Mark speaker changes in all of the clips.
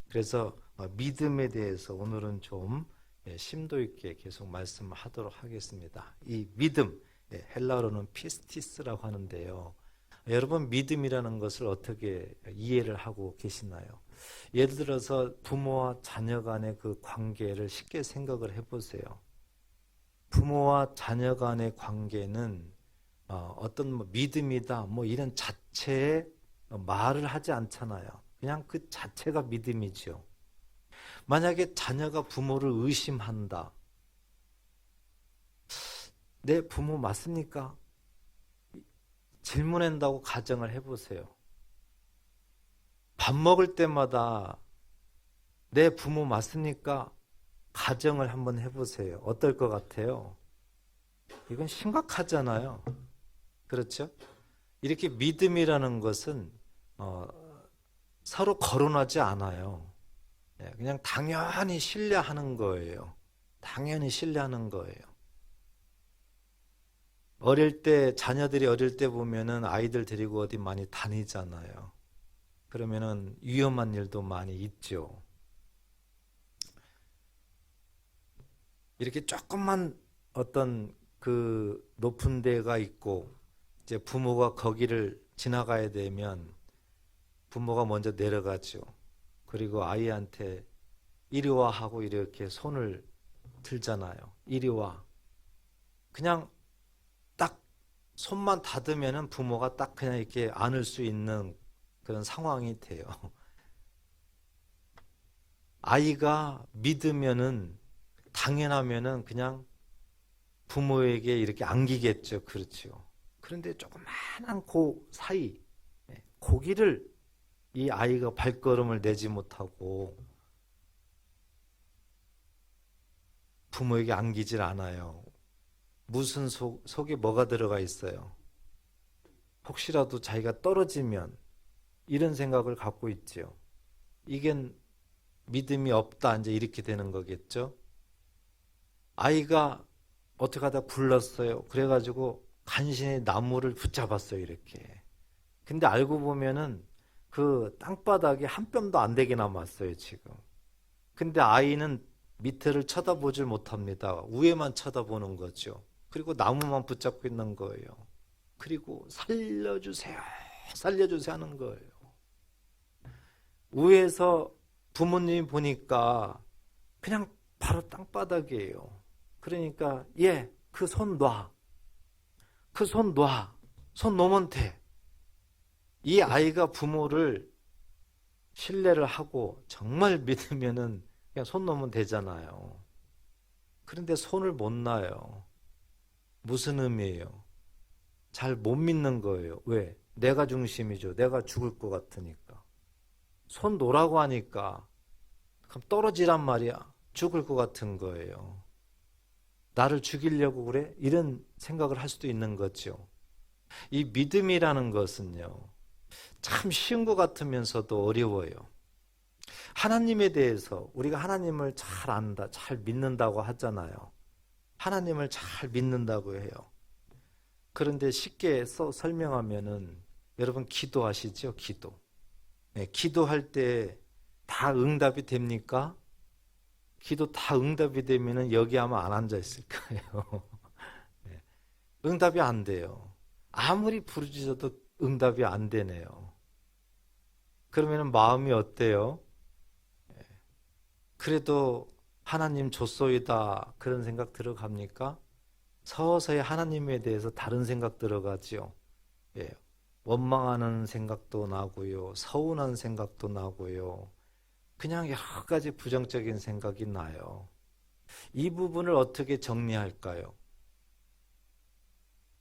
Speaker 1: 그래서 믿음에 대해서 오늘은 좀 심도 있게 계속 말씀하도록 하겠습니다. 이 믿음, 헬라어로는 피스티스라고 하는데요. 여러분 믿음이라는 것을 어떻게 이해를 하고 계시나요? 예를 들어서 부모와 자녀 간의 그 관계를 쉽게 생각을 해보세요. 부모와 자녀 간의 관계는 어떤 뭐 믿음이다 뭐 이런 자체의 말을 하지 않잖아요. 그냥 그 자체가 믿음이죠. 만약에 자녀가 부모를 의심한다. 내 부모 맞습니까? 질문한다고 가정을 해보세요. 밥 먹을 때마다 내 부모 맞습니까? 가정을 한번 해보세요. 어떨 것 같아요? 이건 심각하잖아요. 그렇죠? 이렇게 믿음이라는 것은 서로 거론하지 않아요. 그냥 당연히 신뢰하는 거예요. 당연히 신뢰하는 거예요. 어릴 때 자녀들이 어릴 때 보면은 아이들 데리고 어디 많이 다니잖아요. 그러면은 위험한 일도 많이 있죠. 이렇게 조금만 어떤 그 높은 데가 있고 이제 부모가 거기를 지나가야 되면 부모가 먼저 내려가죠. 그리고 아이한테 이리 와 하고 이렇게 손을 들잖아요. 이리 와. 그냥 딱 손만 닿으면은 부모가 딱 그냥 이렇게 안을 수 있는 그런 상황이 돼요. 아이가 믿으면은 당연하면은 그냥 부모에게 이렇게 안기겠죠. 그렇죠. 그런데 조그마한 그 사이, 고기를 이 아이가 발걸음을 내지 못하고 부모에게 안기질 않아요. 무슨 속에 뭐가 들어가 있어요? 혹시라도 자기가 떨어지면 이런 생각을 갖고 있죠. 이게 믿음이 없다 이제 이렇게 되는 거겠죠. 아이가 어떻게 하다 굴렀어요. 그래가지고 간신히 나무를 붙잡았어요. 이렇게. 근데 알고 보면은 그 땅바닥에 한 뼘도 안 되게 남았어요. 지금. 근데 아이는 밑에를 쳐다보질 못합니다. 위에만 쳐다보는 거죠. 그리고 나무만 붙잡고 있는 거예요. 그리고 살려주세요. 살려주세요 하는 거예요. 위에서 부모님이 보니까 그냥 바로 땅바닥이에요. 그러니까 그 손 놔. 그 손 놔. 손 놓으면 돼. 이 아이가 부모를 신뢰를 하고 정말 믿으면은 그냥 손 놓으면 되잖아요. 그런데 손을 못 놔요. 무슨 의미예요? 잘 못 믿는 거예요. 왜? 내가 중심이죠. 내가 죽을 것 같으니까. 손 놓으라고 하니까 그럼 떨어지란 말이야. 죽을 것 같은 거예요. 나를 죽이려고 그래? 이런 생각을 할 수도 있는 거죠. 이 믿음이라는 것은요. 참 쉬운 것 같으면서도 어려워요. 하나님에 대해서 우리가 하나님을 잘 안다, 잘 믿는다고 하잖아요. 하나님을 잘 믿는다고 해요. 그런데 쉽게 설명하면은 여러분 기도하시죠? 기도. 기도할 때 다 응답이 됩니까? 기도 다 응답이 되면은 여기 아마 안 앉아 있을 거예요. 응답이 안 돼요. 아무리 부르짖어도 응답이 안 되네요. 그러면은 마음이 어때요? 그래도 하나님 줬소이다 그런 생각 들어갑니까? 서서히 하나님에 대해서 다른 생각 들어가지요. 원망하는 생각도 나고요. 서운한 생각도 나고요. 그냥 여러 가지 부정적인 생각이 나요. 이 부분을 어떻게 정리할까요?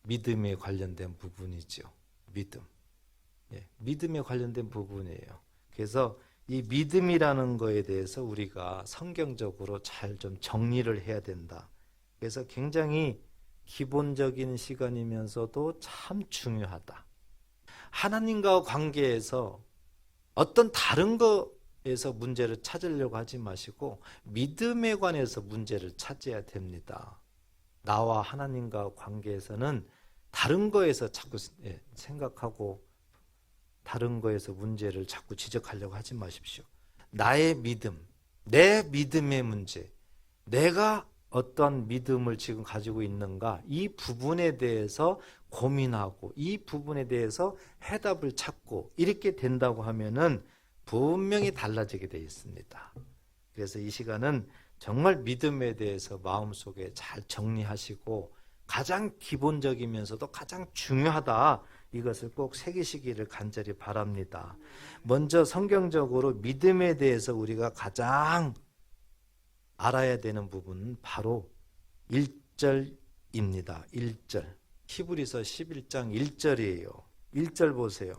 Speaker 1: 믿음에 관련된 부분이죠. 믿음. 믿음에 관련된 부분이에요. 그래서 이 믿음이라는 거에 대해서 우리가 성경적으로 잘 좀 정리를 해야 된다. 그래서 굉장히 기본적인 시간이면서도 참 중요하다. 하나님과 관계에서 어떤 다른 거에서 문제를 찾으려고 하지 마시고 믿음에 관해서 문제를 찾아야 됩니다. 나와 하나님과 관계에서는 다른 거에서 자꾸 생각하고 다른 거에서 문제를 자꾸 지적하려고 하지 마십시오. 나의 믿음, 내 믿음의 문제, 내가 어떤 믿음을 지금 가지고 있는가, 이 부분에 대해서 고민하고 이 부분에 대해서 해답을 찾고 이렇게 된다고 하면은 분명히 달라지게 되어 있습니다. 그래서 이 시간은 정말 믿음에 대해서 마음속에 잘 정리하시고 가장 기본적이면서도 가장 중요하다, 이것을 꼭 새기시기를 간절히 바랍니다. 먼저 성경적으로 믿음에 대해서 우리가 가장 알아야 되는 부분은 바로 1절입니다. 1절. 히브리서 11장 1절이에요. 1절 보세요.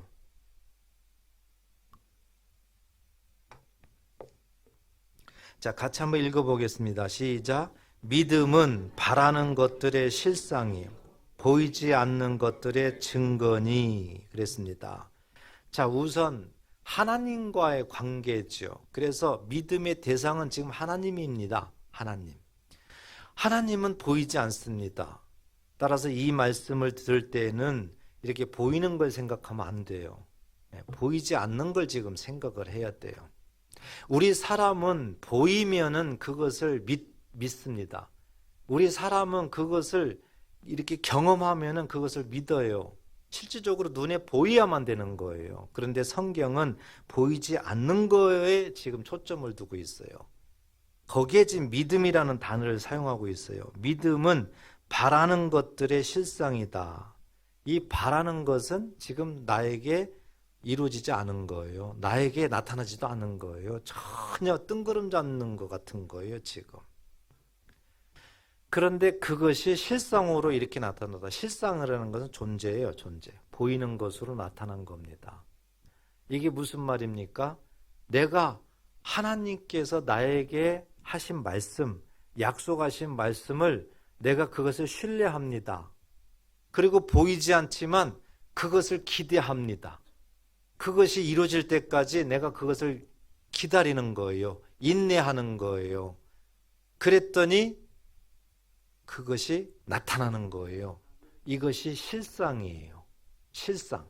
Speaker 1: 자, 같이 한번 읽어보겠습니다. 시작. 믿음은 바라는 것들의 실상이요, 보이지 않는 것들의 증거니. 그랬습니다. 자, 우선 하나님과의 관계죠. 그래서 믿음의 대상은 지금 하나님입니다. 하나님. 하나님은 보이지 않습니다. 따라서 이 말씀을 들을 때에는 이렇게 보이는 걸 생각하면 안 돼요. 보이지 않는 걸 지금 생각을 해야 돼요. 우리 사람은 보이면은 그것을 믿습니다. 우리 사람은 그것을 이렇게 경험하면은 그것을 믿어요. 실질적으로 눈에 보여야만 되는 거예요. 그런데 성경은 보이지 않는 거에 지금 초점을 두고 있어요. 거기에 지금 믿음이라는 단어를 사용하고 있어요. 믿음은 바라는 것들의 실상이다. 이 바라는 것은 지금 나에게 이루어지지 않은 거예요. 나에게 나타나지도 않은 거예요. 전혀 뜬구름 잡는 것 같은 거예요, 지금. 그런데 그것이 실상으로 이렇게 나타나다. 실상이라는 것은 존재예요, 존재. 보이는 것으로 나타난 겁니다. 이게 무슨 말입니까? 내가 하나님께서 나에게 하신 말씀, 약속하신 말씀을 내가 그것을 신뢰합니다. 그리고 보이지 않지만 그것을 기대합니다. 그것이 이루어질 때까지 내가 그것을 기다리는 거예요. 인내하는 거예요. 그랬더니 그것이 나타나는 거예요. 이것이 실상이에요. 실상.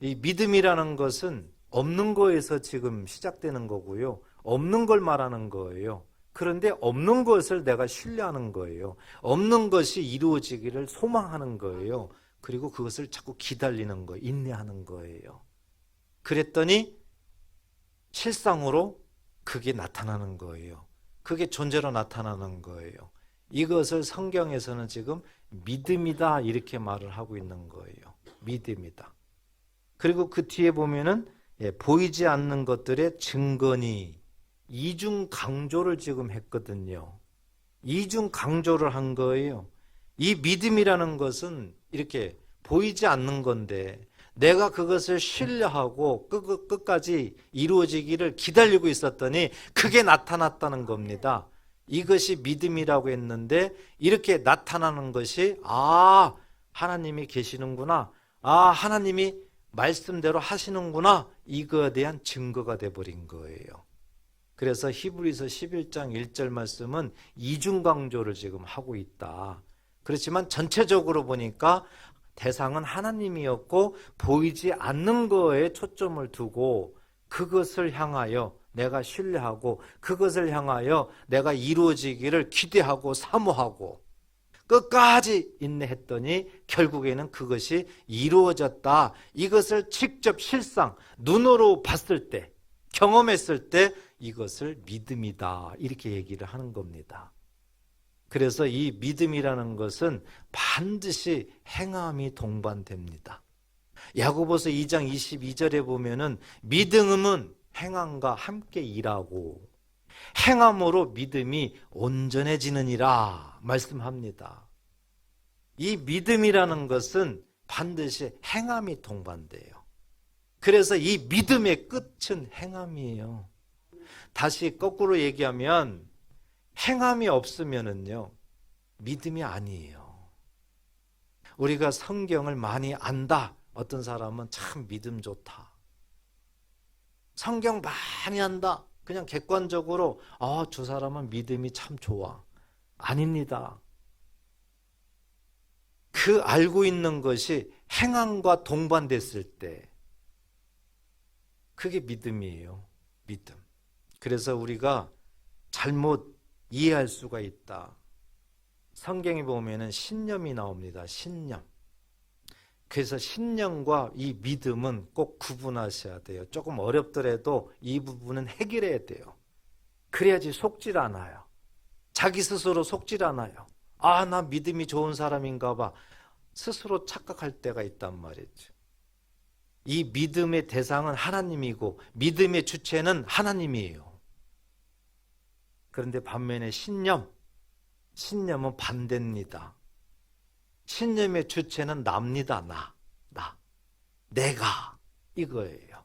Speaker 1: 이 믿음이라는 것은 없는 거에서 지금 시작되는 거고요. 없는 걸 말하는 거예요. 그런데 없는 것을 내가 신뢰하는 거예요. 없는 것이 이루어지기를 소망하는 거예요. 그리고 그것을 자꾸 기다리는 거예요. 인내하는 거예요. 그랬더니 실상으로 그게 나타나는 거예요. 그게 존재로 나타나는 거예요. 이것을 성경에서는 지금 믿음이다 이렇게 말을 하고 있는 거예요. 믿음이다. 그리고 그 뒤에 보면은 보이지 않는 것들의 증거니, 이중 강조를 지금 했거든요. 이중 강조를 한 거예요. 이 믿음이라는 것은 이렇게 보이지 않는 건데 내가 그것을 신뢰하고 끝까지 이루어지기를 기다리고 있었더니 그게 나타났다는 겁니다. 이것이 믿음이라고 했는데 이렇게 나타나는 것이 하나님이 계시는구나, 하나님이 말씀대로 하시는구나, 이거에 대한 증거가 돼버린 거예요. 그래서 히브리서 11장 1절 말씀은 이중 강조를 지금 하고 있다. 그렇지만 전체적으로 보니까 대상은 하나님이었고 보이지 않는 거에 초점을 두고 그것을 향하여 내가 신뢰하고 그것을 향하여 내가 이루어지기를 기대하고 사모하고 끝까지 인내했더니 결국에는 그것이 이루어졌다. 이것을 직접 실상 눈으로 봤을 때, 경험했을 때 이것을 믿음이다 이렇게 얘기를 하는 겁니다. 그래서 이 믿음이라는 것은 반드시 행함이 동반됩니다. 야고보서 2장 22절에 보면은 믿음은 행함과 함께 일하고 행함으로 믿음이 온전해지느니라 말씀합니다. 이 믿음이라는 것은 반드시 행함이 동반돼요. 그래서 이 믿음의 끝은 행함이에요. 다시 거꾸로 얘기하면 행함이 없으면은요, 믿음이 아니에요. 우리가 성경을 많이 안다. 어떤 사람은 참 믿음 좋다. 성경 많이 안다. 그냥 객관적으로 저 사람은 믿음이 참 좋아. 아닙니다. 그 알고 있는 것이 행함과 동반됐을 때 그게 믿음이에요. 믿음. 그래서 우리가 잘못 이해할 수가 있다. 성경에 보면은 신념이 나옵니다. 신념. 그래서 신념과 이 믿음은 꼭 구분하셔야 돼요. 조금 어렵더라도 이 부분은 해결해야 돼요. 그래야지 속질 않아요. 자기 스스로 속질 않아요. 아, 나 믿음이 좋은 사람인가 봐. 스스로 착각할 때가 있단 말이죠. 이 믿음의 대상은 하나님이고 믿음의 주체는 하나님이에요. 그런데 반면에 신념은 반대입니다. 신념의 주체는 납니다. 내가 이거예요.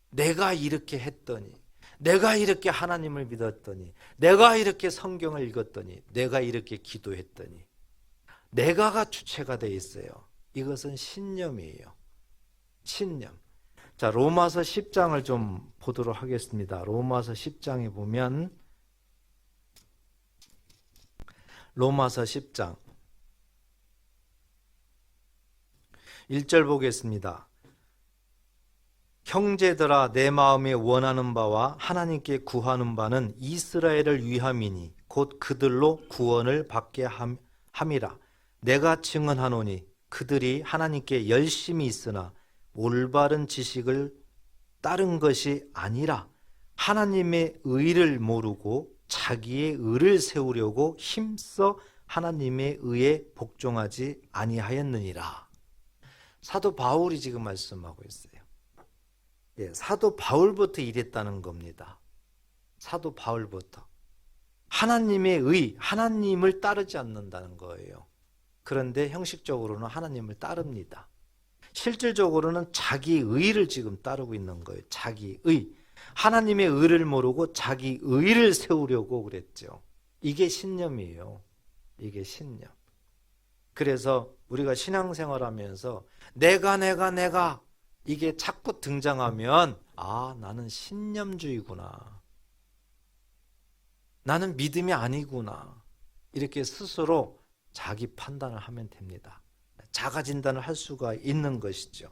Speaker 1: 내가 이렇게 했더니, 내가 이렇게 하나님을 믿었더니, 내가 이렇게 성경을 읽었더니, 내가 이렇게 기도했더니, 내가가 주체가 돼 있어요. 이것은 신념이에요. 신념. 자, 로마서 10장을 좀 보도록 하겠습니다. 로마서 10장에 보면 로마서 10장 1절 보겠습니다. 형제들아, 내 마음에 원하는 바와 하나님께 구하는 바는 이스라엘을 위함이니 곧 그들로 구원을 받게 함이라. 내가 증언하노니 그들이 하나님께 열심히 있으나 올바른 지식을 따른 것이 아니라 하나님의 의를 모르고 자기의 의를 세우려고 힘써 하나님의 의에 복종하지 아니하였느니라. 사도 바울이 지금 말씀하고 있어요. 사도 바울부터 이랬다는 겁니다. 사도 바울부터. 하나님의 의, 하나님을 따르지 않는다는 거예요. 그런데 형식적으로는 하나님을 따릅니다. 실질적으로는 자기 의를 지금 따르고 있는 거예요. 자기 의. 하나님의 의를 모르고 자기 의를 세우려고 그랬죠. 이게 신념이에요. 이게 신념. 그래서 우리가 신앙생활하면서 내가 이게 자꾸 등장하면 아, 나는 신념주의구나. 나는 믿음이 아니구나. 이렇게 스스로 자기 판단을 하면 됩니다. 자가 진단을 할 수가 있는 것이죠.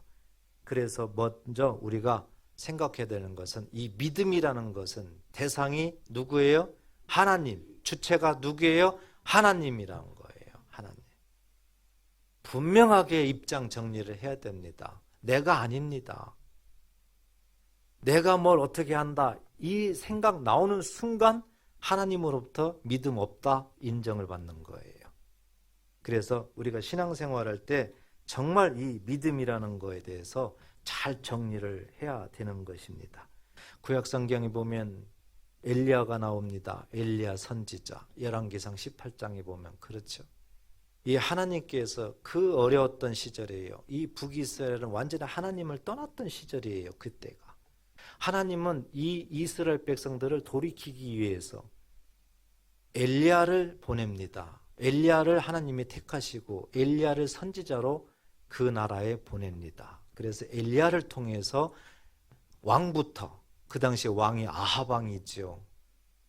Speaker 1: 그래서 먼저 우리가 생각해야 되는 것은 이 믿음이라는 것은 대상이 누구예요? 하나님. 주체가 누구예요? 하나님이라는 거예요. 하나님. 분명하게 입장 정리를 해야 됩니다. 내가 아닙니다. 내가 뭘 어떻게 한다. 이 생각 나오는 순간 하나님으로부터 믿음 없다 인정을 받는 거예요. 그래서 우리가 신앙생활할 때 정말 이 믿음이라는 거에 대해서 잘 정리를 해야 되는 것입니다. 구약성경에 보면 엘리야가 나옵니다. 엘리야 선지자. 열왕기상 18장에 보면 그렇죠. 이 하나님께서 그 어려웠던 시절이에요. 이 북이스라엘은 완전히 하나님을 떠났던 시절이에요. 그때가. 하나님은 이 이스라엘 백성들을 돌이키기 위해서 엘리야를 보냅니다. 엘리야를 하나님이 택하시고 엘리야를 선지자로 그 나라에 보냅니다. 그래서 엘리야를 통해서 왕부터 그 당시 왕이 아합 왕이죠.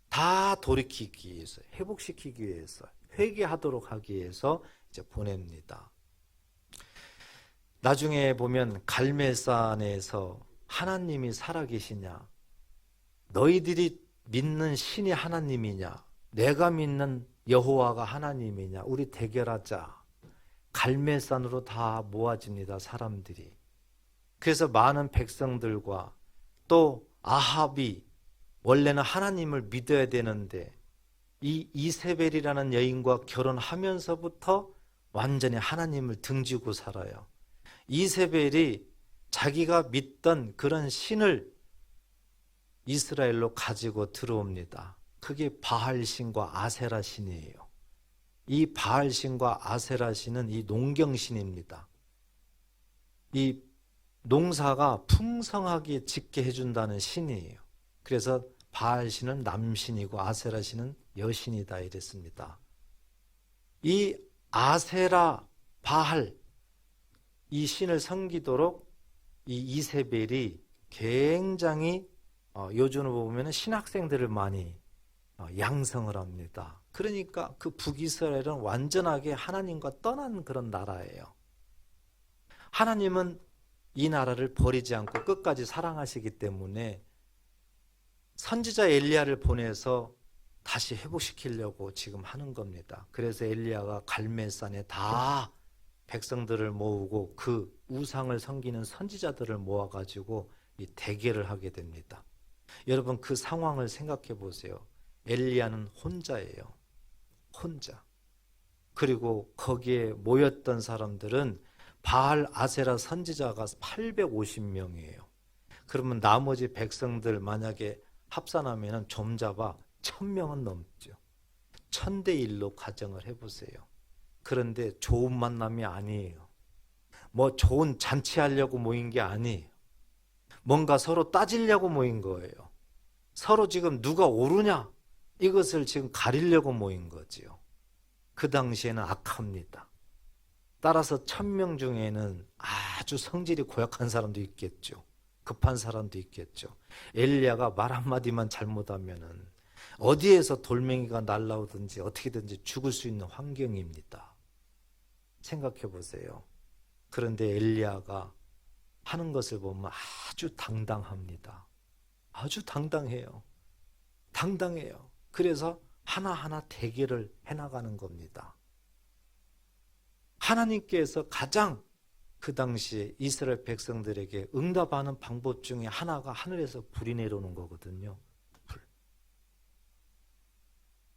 Speaker 1: 다 돌이키기 위해서, 회복시키기 위해서, 회개하도록 하기 위해서 이제 보냅니다. 나중에 보면 갈멜산에서 하나님이 살아계시냐, 너희들이 믿는 신이 하나님이냐, 내가 믿는 여호와가 하나님이냐, 우리 대결하자. 갈멜산으로 다 모아집니다. 사람들이. 그래서 많은 백성들과 또 아합이 원래는 하나님을 믿어야 되는데 이 이세벨이라는 여인과 결혼하면서부터 완전히 하나님을 등지고 살아요. 이세벨이 자기가 믿던 그런 신을 이스라엘로 가지고 들어옵니다. 그게 바알 신과 아세라 신이에요. 이 바알 신과 아세라 신은 이 농경신입니다. 이 농사가 풍성하게 짓게 해준다는 신이에요. 그래서 바알 신은 남신이고 아세라 신은 여신이다 이랬습니다. 이 아세라, 바알 이 신을 섬기도록 이 이세벨이 굉장히 요즘으로 보면 신학생들을 많이 양성을 합니다. 그러니까 그 북이스라엘은 완전하게 하나님과 떠난 그런 나라예요. 하나님은 이 나라를 버리지 않고 끝까지 사랑하시기 때문에 선지자 엘리야를 보내서 다시 회복시키려고 지금 하는 겁니다. 그래서 엘리야가 갈멜산에 다 백성들을 모으고 그 우상을 섬기는 선지자들을 모아가지고 이 대결을 하게 됩니다. 여러분 그 상황을 생각해 보세요. 엘리야는 혼자예요. 혼자. 그리고 거기에 모였던 사람들은 바알 아세라 선지자가 850명이에요. 그러면 나머지 백성들 만약에 합산하면 좀 잡아 1000명은 넘죠. 1000대1로 가정을 해보세요. 그런데 좋은 만남이 아니에요. 뭐 좋은 잔치하려고 모인 게 아니에요. 뭔가 서로 따지려고 모인 거예요. 서로 지금 누가 옳으냐 이것을 지금 가리려고 모인 거지요. 그 당시에는 악합니다. 따라서 1000명 중에는 아주 성질이 고약한 사람도 있겠죠. 급한 사람도 있겠죠. 엘리야가 말 한마디만 잘못하면은 어디에서 돌멩이가 날라오든지 어떻게든지 죽을 수 있는 환경입니다. 생각해 보세요. 그런데 엘리야가 하는 것을 보면 아주 당당합니다. 아주 당당해요. 당당해요. 그래서 하나하나 대결을 해나가는 겁니다. 하나님께서 가장 그 당시에 이스라엘 백성들에게 응답하는 방법 중에 하나가 하늘에서 불이 내려오는 거거든요. 불.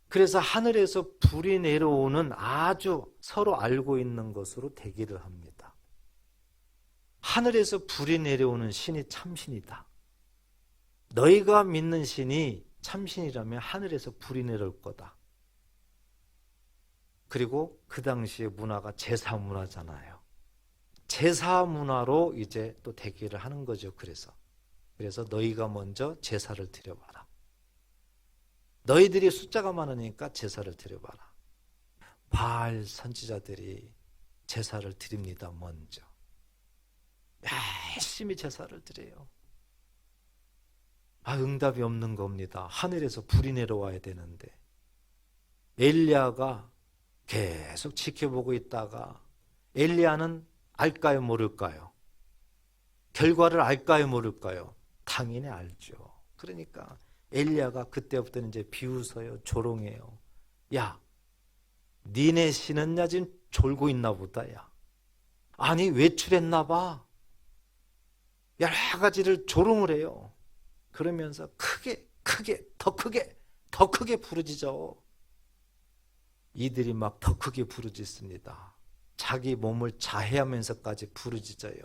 Speaker 1: 그래서 하늘에서 불이 내려오는 아주 서로 알고 있는 것으로 대기를 합니다. 하늘에서 불이 내려오는 신이 참신이다. 너희가 믿는 신이 참신이라면 하늘에서 불이 내려올 거다. 그리고 그 당시의 문화가 제사 문화잖아요. 제사 문화로 이제 또 대기를 하는 거죠. 그래서 너희가 먼저 제사를 드려봐라. 너희들이 숫자가 많으니까 제사를 드려봐라. 바알 선지자들이 제사를 드립니다. 먼저 열심히 제사를 드려요. 응답이 없는 겁니다. 하늘에서 불이 내려와야 되는데 엘리야가 계속 지켜보고 있다가 엘리야는 알까요 모를까요? 결과를 알까요 모를까요? 당연히 알죠. 그러니까 엘리야가 그때부터는 이제 비웃어요. 조롱해요. 야, 니네 신은 야 지금 졸고 있나 보다. 야, 아니 외출했나 봐. 여러 가지를 조롱을 해요. 그러면서 더 크게 부르짖어. 이들이 막 더 크게 부르짖습니다. 자기 몸을 자해하면서까지 부르짖어요.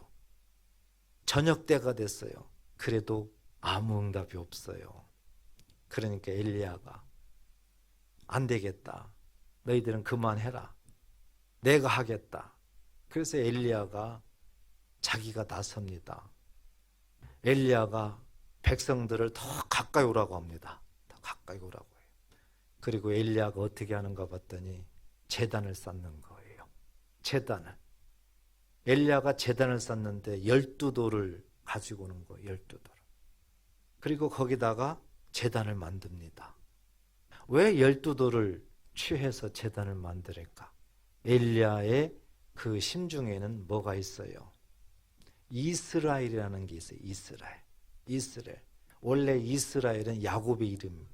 Speaker 1: 저녁 때가 됐어요. 그래도 아무 응답이 없어요. 그러니까 엘리야가 안 되겠다. 너희들은 그만해라. 내가 하겠다. 그래서 엘리야가 자기가 나섭니다. 엘리야가 백성들을 더 가까이 오라고 합니다. 더 가까이 오라고 해요. 그리고 엘리야가 어떻게 하는가 봤더니 제단을 쌓는 거예요. 제단을. 엘리야가 제단을 쌓는데 12돌을 가지고 오는 거예요. 12돌. 그리고 거기다가 제단을 만듭니다. 왜 12돌을 취해서 제단을 만들까? 엘리야의 그 심중에는 뭐가 있어요? 이스라엘이라는 게 있어요. 이스라엘. 원래 이스라엘은 야곱의 이름.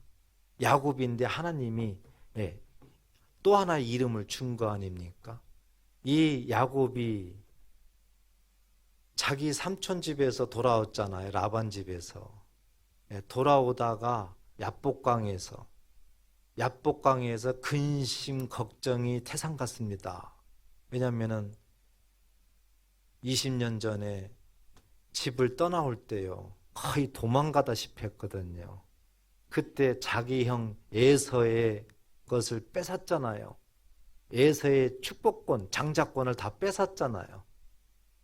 Speaker 1: 야곱인데 하나님이 또 하나의 이름을 준 거 아닙니까? 이 야곱이 자기 삼촌 집에서 돌아왔잖아요. 라반 집에서. 돌아오다가 야복강에서 근심 걱정이 태산 같습니다. 왜냐하면 20년 전에 집을 떠나올 때요. 거의 도망가다시피 했거든요. 그때 자기 형 에서의 것을 뺏었잖아요. 에서의 축복권, 장자권을 다 뺏었잖아요.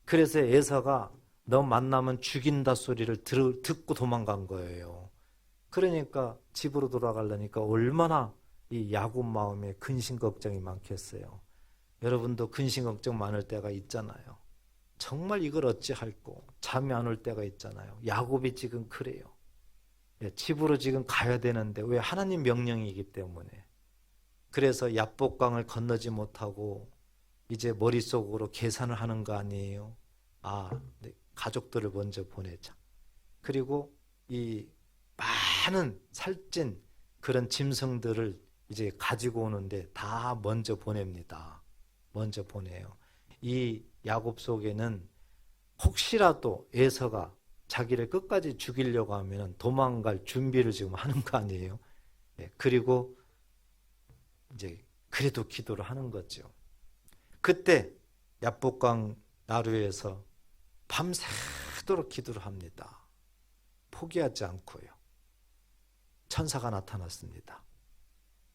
Speaker 1: 그래서 에서가 너 만나면 죽인다 소리를 듣고 도망간 거예요. 그러니까 집으로 돌아가려니까 얼마나 이 야곱 마음에 근심 걱정이 많겠어요. 여러분도 근심 걱정 많을 때가 있잖아요. 정말 이걸 어찌할꼬 잠이 안 올 때가 있잖아요. 야곱이 지금 그래요. 집으로 지금 가야 되는데 왜 하나님 명령이기 때문에. 그래서 야복강을 건너지 못하고 이제 머릿속으로 계산을 하는 거 아니에요. 네, 가족들을 먼저 보내자. 그리고 이 많은 살찐 그런 짐승들을 이제 가지고 오는데 다 먼저 보냅니다. 먼저 보내요. 이 야곱 속에는 혹시라도 에서가 자기를 끝까지 죽이려고 하면 도망갈 준비를 지금 하는 거 아니에요? 그리고 이제 그래도 기도를 하는 거죠. 그때 야복강 나루에서 밤새도록 기도를 합니다. 포기하지 않고요. 천사가 나타났습니다.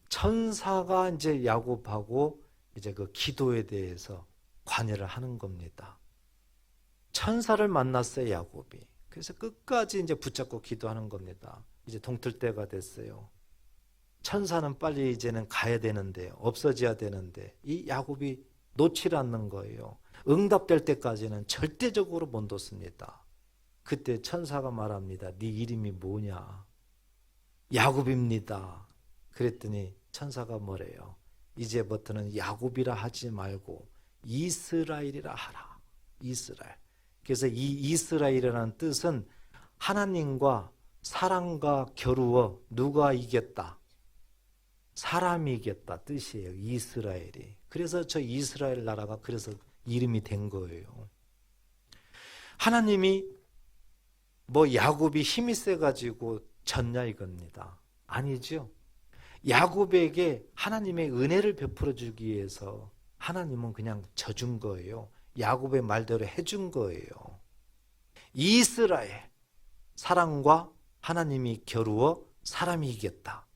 Speaker 1: 천사가 이제 야곱하고 이제 그 기도에 대해서 관여를 하는 겁니다. 천사를 만났어요, 야곱이. 그래서 끝까지 이제 붙잡고 기도하는 겁니다. 이제 동틀 때가 됐어요. 천사는 빨리 이제는 가야 되는데, 없어져야 되는데, 이 야곱이 놓지 않는 거예요. 응답될 때까지는 절대적으로 못 놓습니다. 그때 천사가 말합니다. 네 이름이 뭐냐? 야곱입니다. 그랬더니 천사가 뭐래요? 이제부터는 야곱이라 하지 말고 이스라엘이라 하라. 이스라엘. 그래서 이 이스라엘이라는 뜻은 하나님과 사람과 겨루어 누가 이겼다? 사람이 이겼다 뜻이에요. 이스라엘이. 그래서 저 이스라엘 나라가 그래서 이름이 된 거예요. 하나님이 뭐 야곱이 힘이 세가지고 졌냐 이겁니다. 아니죠. 야곱에게 하나님의 은혜를 베풀어 주기 위해서 하나님은 그냥 져준 거예요. 야곱의 말대로 해준 거예요. 이스라엘, 사람과 하나님이 겨루어 사람이 이겼다.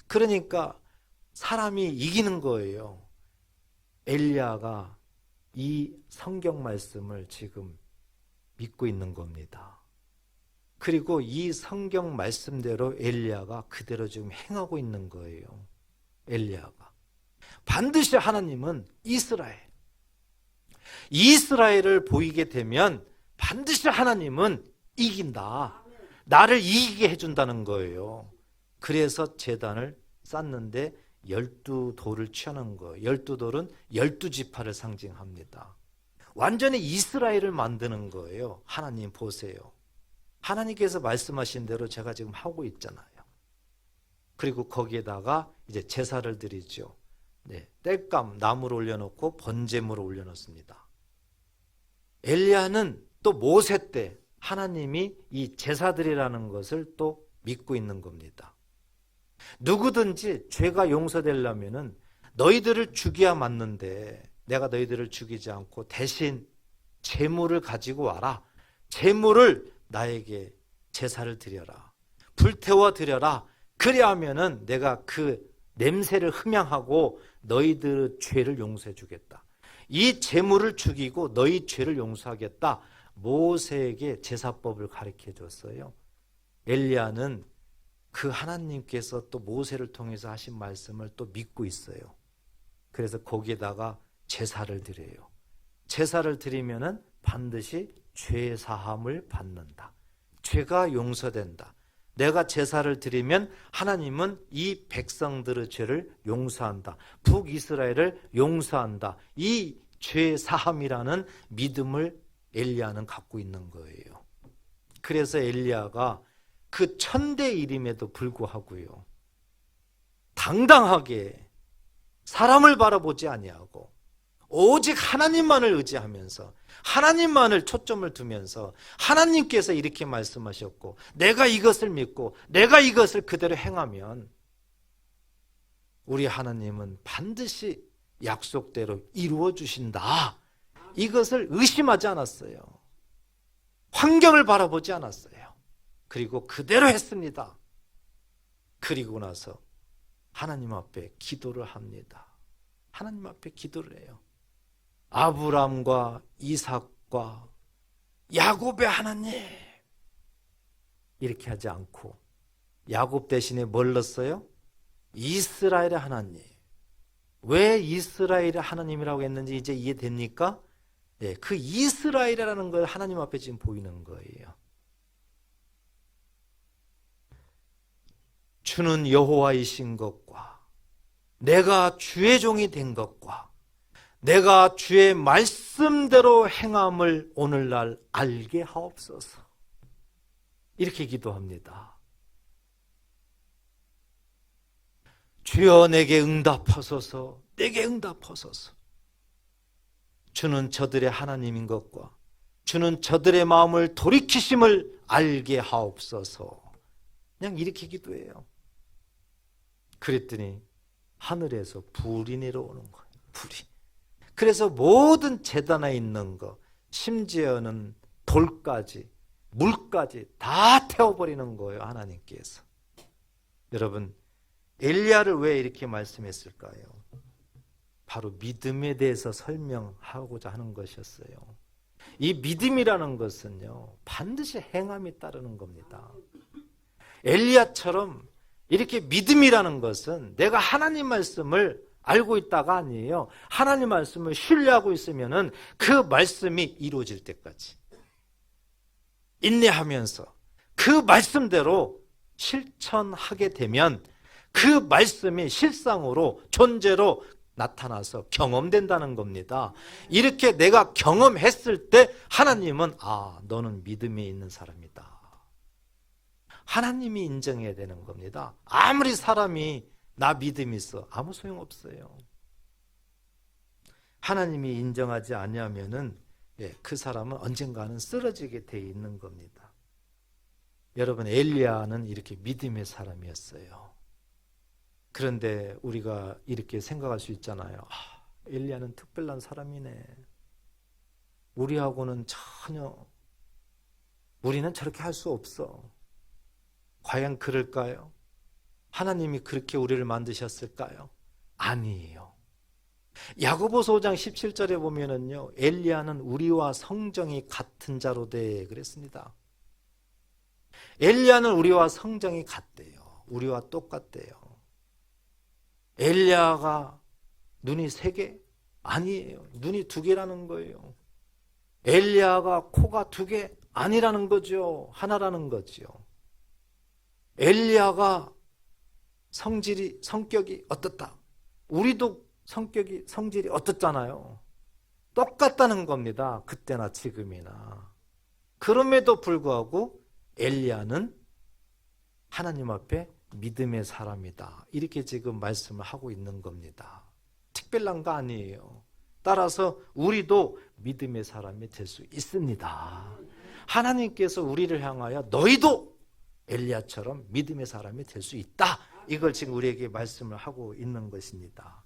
Speaker 1: 그러니까 사람이 이기는 거예요. 엘리야가 이 성경 말씀을 지금 믿고 있는 겁니다. 그리고 이 성경 말씀대로 엘리야가 그대로 지금 행하고 있는 거예요. 엘리야가. 반드시 하나님은 이스라엘을 보이게 되면 반드시 하나님은 이긴다. 나를 이기게 해준다는 거예요. 그래서 제단을 쌓는데 12돌을 취하는 거예요. 12돌은 12지파를 상징합니다. 완전히 이스라엘을 만드는 거예요. 하나님 보세요. 하나님께서 말씀하신 대로 제가 지금 하고 있잖아요. 그리고 거기에다가 이제 제사를 드리죠. 땔감 나무를 올려놓고 번제물을 올려놓습니다. 엘리야는 또 모세 때 하나님이 이 제사드리라는 것을 또 믿고 있는 겁니다. 누구든지 죄가 용서되려면은 너희들을 죽여야 맞는데 내가 너희들을 죽이지 않고 대신 제물을 가지고 와라. 제물을 나에게 제사를 드려라. 불태워 드려라. 그래야면은 내가 그 냄새를 흠양하고 너희들의 죄를 용서해 주겠다. 이 제물을 죽이고 너희 죄를 용서하겠다. 모세에게 제사법을 가르쳐 줬어요. 엘리야는 그 하나님께서 또 모세를 통해서 하신 말씀을 또 믿고 있어요. 그래서 거기에다가 제사를 드려요. 제사를 드리면은 반드시 죄 사함을 받는다. 죄가 용서된다. 내가 제사를 드리면 하나님은 이 백성들의 죄를 용서한다. 북이스라엘을 용서한다. 이 죄 사함이라는 믿음을 엘리야는 갖고 있는 거예요. 그래서 엘리야가 그 천대 이름에도 불구하고요, 당당하게 사람을 바라보지 아니하고 오직 하나님만을 의지하면서 하나님만을 초점을 두면서 하나님께서 이렇게 말씀하셨고 내가 이것을 믿고 내가 이것을 그대로 행하면 우리 하나님은 반드시 약속대로 이루어 주신다. 이것을 의심하지 않았어요. 환경을 바라보지 않았어요. 그리고 그대로 했습니다. 그리고 나서 하나님 앞에 기도를 합니다. 하나님 앞에 기도를 해요. 아브람과 이삭과 야곱의 하나님, 이렇게 하지 않고 야곱 대신에 뭘 넣었어요? 이스라엘의 하나님. 왜 이스라엘의 하나님이라고 했는지 이제 이해됩니까? 그 이스라엘이라는 걸 하나님 앞에 지금 보이는 거예요. 주는 여호와이신 것과 내가 주의 종이 된 것과 내가 주의 말씀대로 행함을 오늘날 알게 하옵소서. 이렇게 기도합니다. 주여 내게 응답하소서, 내게 응답하소서. 주는 저들의 하나님인 것과 주는 저들의 마음을 돌이키심을 알게 하옵소서. 그냥 이렇게 기도해요. 그랬더니 하늘에서 불이 내려오는 거예요. 불이. 그래서 모든 제단에 있는 거, 심지어는 돌까지, 물까지 다 태워버리는 거예요, 하나님께서. 여러분, 엘리야를 왜 이렇게 말씀했을까요? 바로 믿음에 대해서 설명하고자 하는 것이었어요. 이 믿음이라는 것은요, 반드시 행함이 따르는 겁니다. 엘리야처럼 이렇게 믿음이라는 것은 내가 하나님 말씀을 알고 있다가 아니에요. 하나님 말씀을 신뢰하고 있으면은 그 말씀이 이루어질 때까지 인내하면서 그 말씀대로 실천하게 되면 그 말씀이 실상으로 존재로 나타나서 경험된다는 겁니다. 이렇게 내가 경험했을 때 하나님은 너는 믿음이 있는 사람이다. 하나님이 인정해야 되는 겁니다. 아무리 사람이 나 믿음이 있어 아무 소용없어요. 하나님이 인정하지 않으면은 그 사람은 언젠가는 쓰러지게 돼 있는 겁니다. 여러분, 엘리야는 이렇게 믿음의 사람이었어요. 그런데 우리가 이렇게 생각할 수 있잖아요. 엘리야는 특별한 사람이네. 우리하고는 전혀, 우리는 저렇게 할 수 없어. 과연 그럴까요? 하나님이 그렇게 우리를 만드셨을까요? 아니에요. 야고보서 5장 17절에 보면은요, 엘리야는 우리와 성정이 같은 자로 돼 그랬습니다. 엘리야는 우리와 성정이 같대요. 우리와 똑같대요. 엘리야가 눈이 3개? 아니에요. 눈이 2개라는 거예요. 엘리야가 코가 2개? 아니라는 거죠. 하나라는 거죠. 엘리야가 성격이 어떻다. 우리도 성질이 어떻잖아요. 똑같다는 겁니다. 그때나 지금이나. 그럼에도 불구하고 엘리야는 하나님 앞에 믿음의 사람이다. 이렇게 지금 말씀을 하고 있는 겁니다. 특별한 거 아니에요. 따라서 우리도 믿음의 사람이 될 수 있습니다. 하나님께서 우리를 향하여 너희도 엘리야처럼 믿음의 사람이 될 수 있다. 이걸 지금 우리에게 말씀을 하고 있는 것입니다.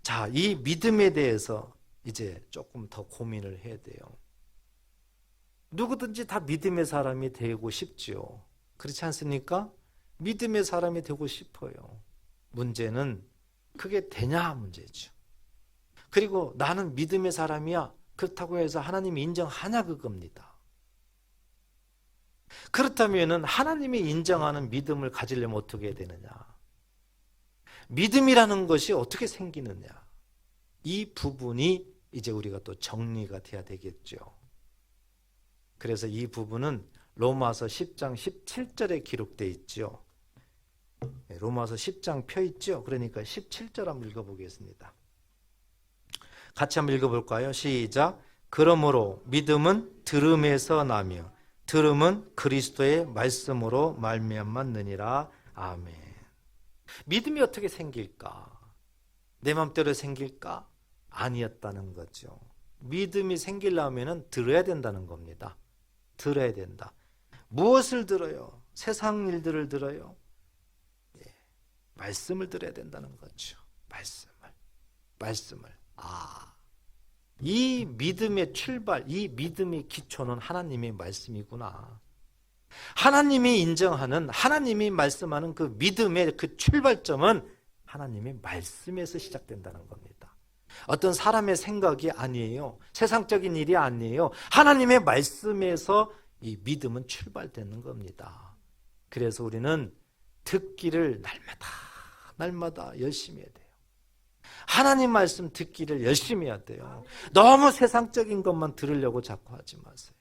Speaker 1: 자, 이 믿음에 대해서 이제 조금 더 고민을 해야 돼요. 누구든지 다 믿음의 사람이 되고 싶죠. 그렇지 않습니까? 믿음의 사람이 되고 싶어요. 문제는 그게 되냐 문제죠. 그리고 나는 믿음의 사람이야. 그렇다고 해서 하나님이 인정하냐 그겁니다. 그렇다면 하나님이 인정하는 믿음을 가지려면 어떻게 해야 되느냐? 믿음이라는 것이 어떻게 생기느냐? 이 부분이 이제 우리가 또 정리가 돼야 되겠죠. 그래서 이 부분은 로마서 10장 17절에 기록되어 있죠. 로마서 10장 펴 있죠. 그러니까 17절 한번 읽어보겠습니다. 같이 한번 읽어볼까요? 시작. 그러므로 믿음은 들음에서 나며 들음은 그리스도의 말씀으로 말미암았느니라. 아멘. 믿음이 어떻게 생길까? 내 맘대로 생길까? 아니었다는 거죠. 믿음이 생기려면 들어야 된다는 겁니다. 들어야 된다. 무엇을 들어요? 세상 일들을 들어요? 말씀을 들어야 된다는 거죠. 말씀을. 이 믿음의 출발, 이 믿음의 기초는 하나님의 말씀이구나. 하나님이 인정하는, 하나님이 말씀하는 그 믿음의 그 출발점은 하나님의 말씀에서 시작된다는 겁니다. 어떤 사람의 생각이 아니에요. 세상적인 일이 아니에요. 하나님의 말씀에서 이 믿음은 출발되는 겁니다. 그래서 우리는 듣기를 날마다 열심히 해야 돼요. 하나님 말씀 듣기를 열심히 해야 돼요. 너무 세상적인 것만 들으려고 자꾸 하지 마세요.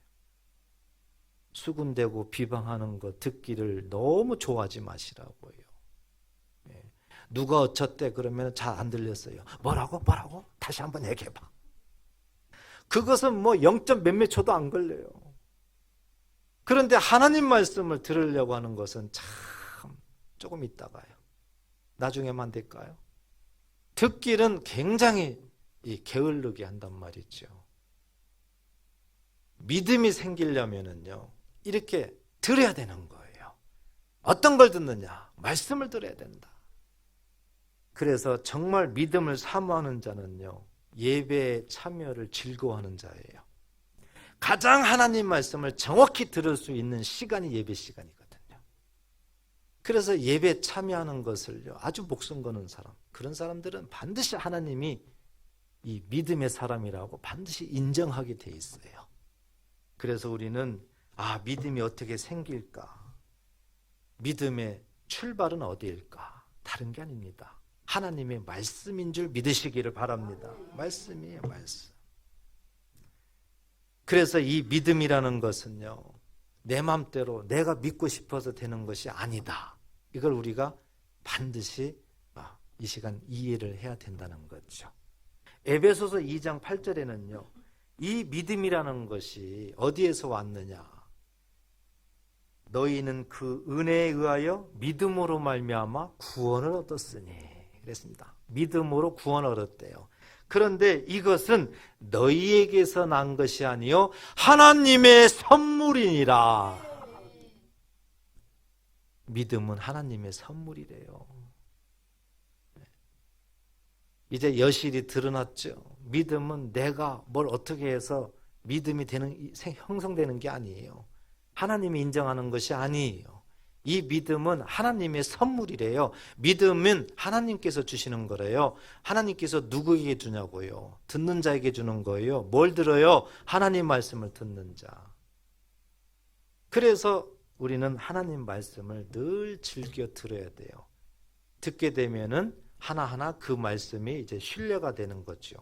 Speaker 1: 수군대고 비방하는 거 듣기를 너무 좋아하지 마시라고요. 누가 어쩌대 그러면 잘 안 들렸어요. 뭐라고? 다시 한번 얘기해봐. 그것은 뭐 0. 몇몇 초도 안 걸려요. 그런데 하나님 말씀을 들으려고 하는 것은 참 조금 있다가요. 나중에만 될까요? 듣기는 굉장히 게을르게 한단 말이죠. 믿음이 생기려면은요, 이렇게 들어야 되는 거예요. 어떤 걸 듣느냐? 말씀을 들어야 된다. 그래서 정말 믿음을 사모하는 자는요, 예배에 참여를 즐거워하는 자예요. 가장 하나님 말씀을 정확히 들을 수 있는 시간이 예배 시간이거든요. 그래서 예배에 참여하는 것을요, 아주 목숨 거는 사람, 그런 사람들은 반드시 하나님이 이 믿음의 사람이라고 반드시 인정하게 돼 있어요. 그래서 우리는 믿음이 어떻게 생길까? 믿음의 출발은 어디일까? 다른 게 아닙니다. 하나님의 말씀인 줄 믿으시기를 바랍니다. 말씀이에요, 말씀. 그래서 이 믿음이라는 것은요, 내 맘대로 내가 믿고 싶어서 되는 것이 아니다. 이걸 우리가 반드시 이 시간 이해를 해야 된다는 거죠. 에베소서 2장 8절에는요, 이 믿음이라는 것이 어디에서 왔느냐? 너희는 그 은혜에 의하여 믿음으로 말미암아 구원을 얻었으니 그랬습니다. 믿음으로 구원을 얻었대요. 그런데 이것은 너희에게서 난 것이 아니요 하나님의 선물이니라. 믿음은 하나님의 선물이래요. 이제 여실히 드러났죠. 믿음은 내가 뭘 어떻게 해서 믿음이 형성되는 게 아니에요. 하나님이 인정하는 것이 아니에요. 이 믿음은 하나님의 선물이래요. 믿음은 하나님께서 주시는 거래요. 하나님께서 누구에게 주냐고요? 듣는 자에게 주는 거예요. 뭘 들어요? 하나님 말씀을 듣는 자. 그래서 우리는 하나님 말씀을 늘 즐겨 들어야 돼요. 듣게 되면은 하나하나 그 말씀이 이제 신뢰가 되는 거죠.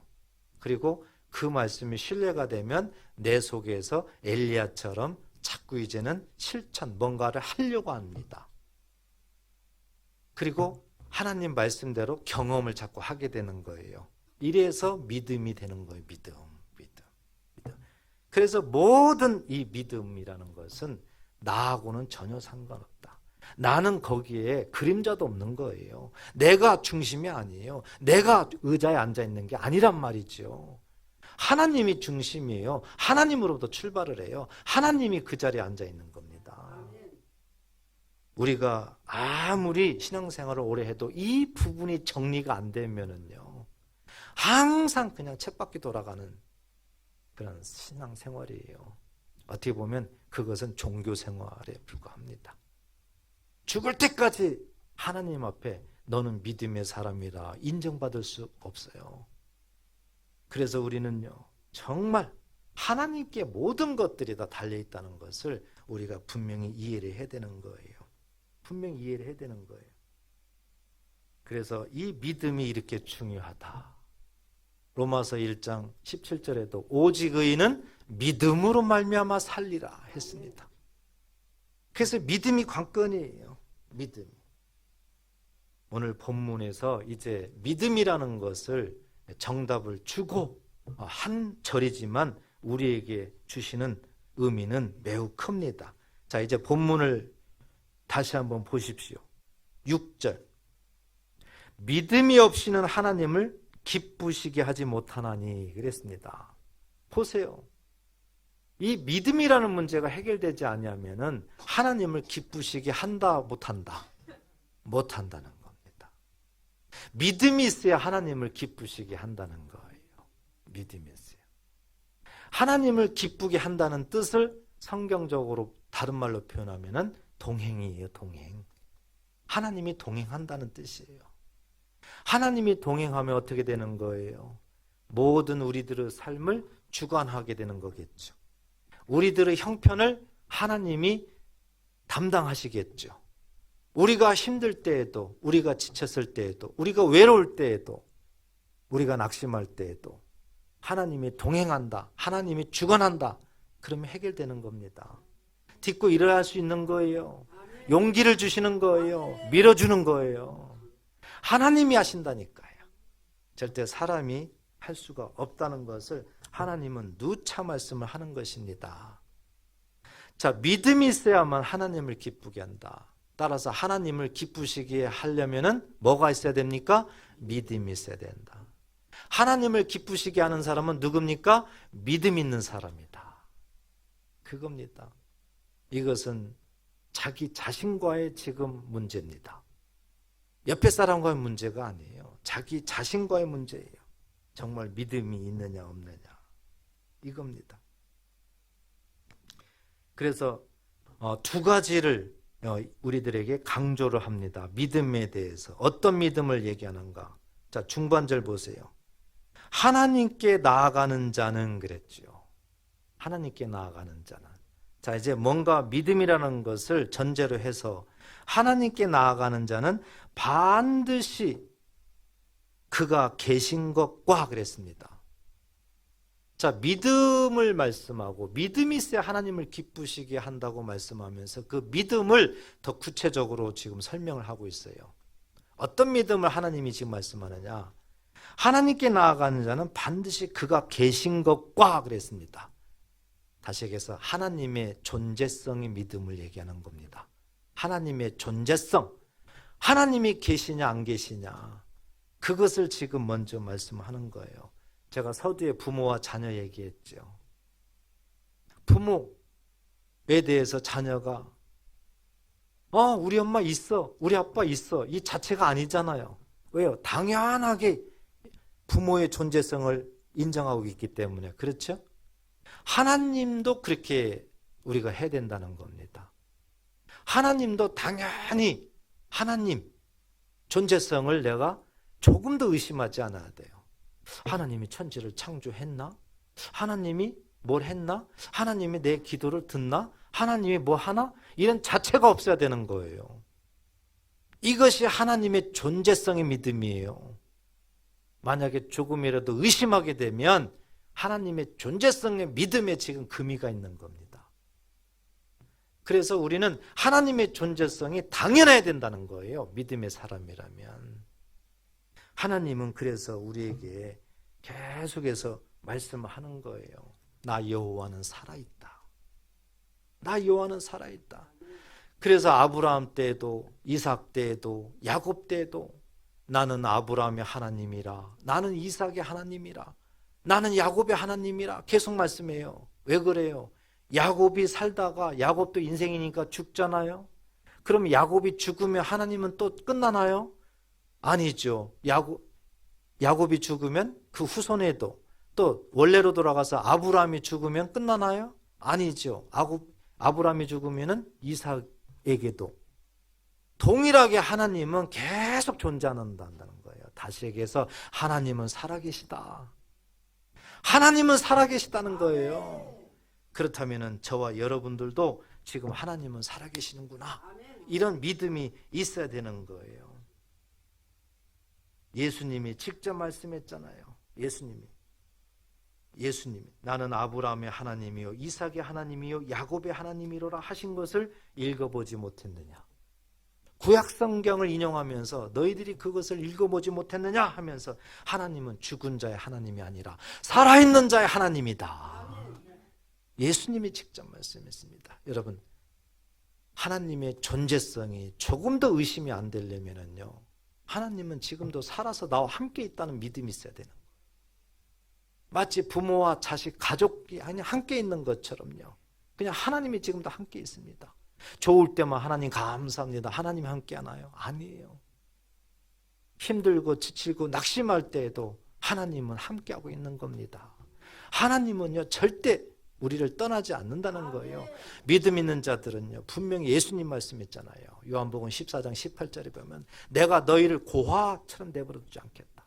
Speaker 1: 그리고 그 말씀이 신뢰가 되면 내 속에서 엘리야처럼 자꾸 이제는 실천, 뭔가를 하려고 합니다. 그리고 하나님 말씀대로 경험을 자꾸 하게 되는 거예요. 이래서 믿음이 되는 거예요. 믿음. 그래서 모든 이 믿음이라는 것은 나하고는 전혀 상관없다. 나는 거기에 그림자도 없는 거예요. 내가 중심이 아니에요. 내가 의자에 앉아 있는 게 아니란 말이죠. 하나님이 중심이에요. 하나님으로부터 출발을 해요. 하나님이 그 자리에 앉아 있는 겁니다. 우리가 아무리 신앙생활을 오래 해도 이 부분이 정리가 안 되면은요, 항상 그냥 쳇바퀴 돌아가는 그런 신앙생활이에요. 어떻게 보면 그것은 종교생활에 불과합니다. 죽을 때까지 하나님 앞에 너는 믿음의 사람이라 인정받을 수 없어요. 그래서 우리는요, 정말 하나님께 모든 것들이 다 달려있다는 것을 우리가 분명히 이해를 해야 되는 거예요. 분명히 이해를 해야 되는 거예요. 그래서 이 믿음이 이렇게 중요하다. 로마서 1장 17절에도 오직 의인은 믿음으로 말미암아 살리라 했습니다. 그래서 믿음이 관건이에요. 믿음. 오늘 본문에서 이제 믿음이라는 것을 정답을 주고 한 절이지만 우리에게 주시는 의미는 매우 큽니다. 자, 이제 본문을 다시 한번 보십시오. 6절. 믿음이 없이는 하나님을 기쁘시게 하지 못하나니 그랬습니다. 보세요. 이 믿음이라는 문제가 해결되지 않으면은 하나님을 기쁘시게 한다, 못한다? 못한다는 겁니다. 믿음이 있어야 하나님을 기쁘시게 한다는 거예요. 믿음이 있어요. 하나님을 기쁘게 한다는 뜻을 성경적으로 다른 말로 표현하면은 동행이에요, 동행. 하나님이 동행한다는 뜻이에요. 하나님이 동행하면 어떻게 되는 거예요? 모든 우리들의 삶을 주관하게 되는 거겠죠. 우리들의 형편을 하나님이 담당하시겠죠. 우리가 힘들 때에도, 우리가 지쳤을 때에도, 우리가 외로울 때에도, 우리가 낙심할 때에도 하나님이 동행한다, 하나님이 주관한다, 그러면 해결되는 겁니다. 딛고 일어날 수 있는 거예요. 용기를 주시는 거예요. 밀어주는 거예요. 하나님이 하신다니까요. 절대 사람이 할 수가 없다는 것을 하나님은 누차 말씀을 하는 것입니다. 자, 믿음이 있어야만 하나님을 기쁘게 한다. 따라서 하나님을 기쁘시게 하려면은 뭐가 있어야 됩니까? 믿음이 있어야 된다. 하나님을 기쁘시게 하는 사람은 누굽니까? 믿음 있는 사람이다. 그겁니다. 이것은 자기 자신과의 지금 문제입니다. 옆에 사람과의 문제가 아니에요. 자기 자신과의 문제예요. 정말 믿음이 있느냐 없느냐 이겁니다. 그래서 두 가지를 우리들에게 강조를 합니다. 믿음에 대해서. 어떤 믿음을 얘기하는가? 자, 중반절 보세요. 하나님께 나아가는 자는 그랬죠. 하나님께 나아가는 자는. 자, 이제 뭔가 믿음이라는 것을 전제로 해서 하나님께 나아가는 자는 반드시 그가 계신 것과 그랬습니다. 자, 믿음을 말씀하고 믿음이 있어야 하나님을 기쁘시게 한다고 말씀하면서 그 믿음을 더 구체적으로 지금 설명을 하고 있어요. 어떤 믿음을 하나님이 지금 말씀하느냐? 하나님께 나아가는 자는 반드시 그가 계신 것과 그랬습니다. 다시 얘기해서 하나님의 존재성의 믿음을 얘기하는 겁니다. 하나님의 존재성. 하나님이 계시냐 안 계시냐. 그것을 지금 먼저 말씀하는 거예요. 제가 서두에 부모와 자녀 얘기했죠. 부모에 대해서 자녀가 우리 엄마 있어, 우리 아빠 있어 이 자체가 아니잖아요. 왜요? 당연하게 부모의 존재성을 인정하고 있기 때문에. 그렇죠? 하나님도 그렇게 우리가 해야 된다는 겁니다. 하나님도 당연히 하나님 존재성을 내가 조금 더 의심하지 않아야 돼요. 하나님이 천지를 창조했나? 하나님이 뭘 했나? 하나님이 내 기도를 듣나? 하나님이 뭐 하나? 이런 자체가 없어야 되는 거예요. 이것이 하나님의 존재성의 믿음이에요. 만약에 조금이라도 의심하게 되면 하나님의 존재성의 믿음에 지금 금이가 있는 겁니다. 그래서 우리는 하나님의 존재성이 당연해야 된다는 거예요. 믿음의 사람이라면. 하나님은 그래서 우리에게 계속해서 말씀하는 거예요. 나 여호와는 살아있다. 나 여호와는 살아있다. 그래서 아브라함 때에도 이삭 때에도 야곱 때에도 나는 아브라함의 하나님이라, 나는 이삭의 하나님이라, 나는 야곱의 하나님이라 계속 말씀해요. 왜 그래요? 야곱이 살다가 야곱도 인생이니까 죽잖아요. 그럼 야곱이 죽으면 하나님은 또 끝나나요? 아니죠. 야곱이 죽으면 그 후손에도 또 원래로 돌아가서 아브라함이 죽으면 끝나나요? 아니죠. 아브라함이 죽으면 이삭에게도 동일하게 하나님은 계속 존재한다는 거예요. 다시 얘기해서 하나님은 살아계시다. 하나님은 살아계시다는 거예요. 그렇다면 저와 여러분들도 지금 하나님은 살아계시는구나. 이런 믿음이 있어야 되는 거예요. 예수님이 직접 말씀했잖아요. 예수님이 나는 아브라함의 하나님이요 이삭의 하나님이요 야곱의 하나님이로라 하신 것을 읽어보지 못했느냐. 구약 성경을 인용하면서 너희들이 그것을 읽어보지 못했느냐 하면서 하나님은 죽은 자의 하나님이 아니라 살아있는 자의 하나님이다. 예수님이 직접 말씀했습니다. 여러분, 하나님의 존재성이 조금 더 의심이 안 되려면요, 하나님은 지금도 살아서 나와 함께 있다는 믿음이 있어야 되는 거예요. 마치 부모와 자식, 가족이 함께 있는 것처럼요. 그냥 하나님이 지금도 함께 있습니다. 좋을 때만 하나님 감사합니다. 하나님이 함께 하나요? 아니에요. 힘들고 지치고 낙심할 때에도 하나님은 함께하고 있는 겁니다. 하나님은요 절대 우리를 떠나지 않는다는 거예요. 믿음 있는 자들은요 분명히 예수님 말씀했잖아요. 요한복음 14장 18절에 보면 내가 너희를 고아처럼 내버려두지 않겠다.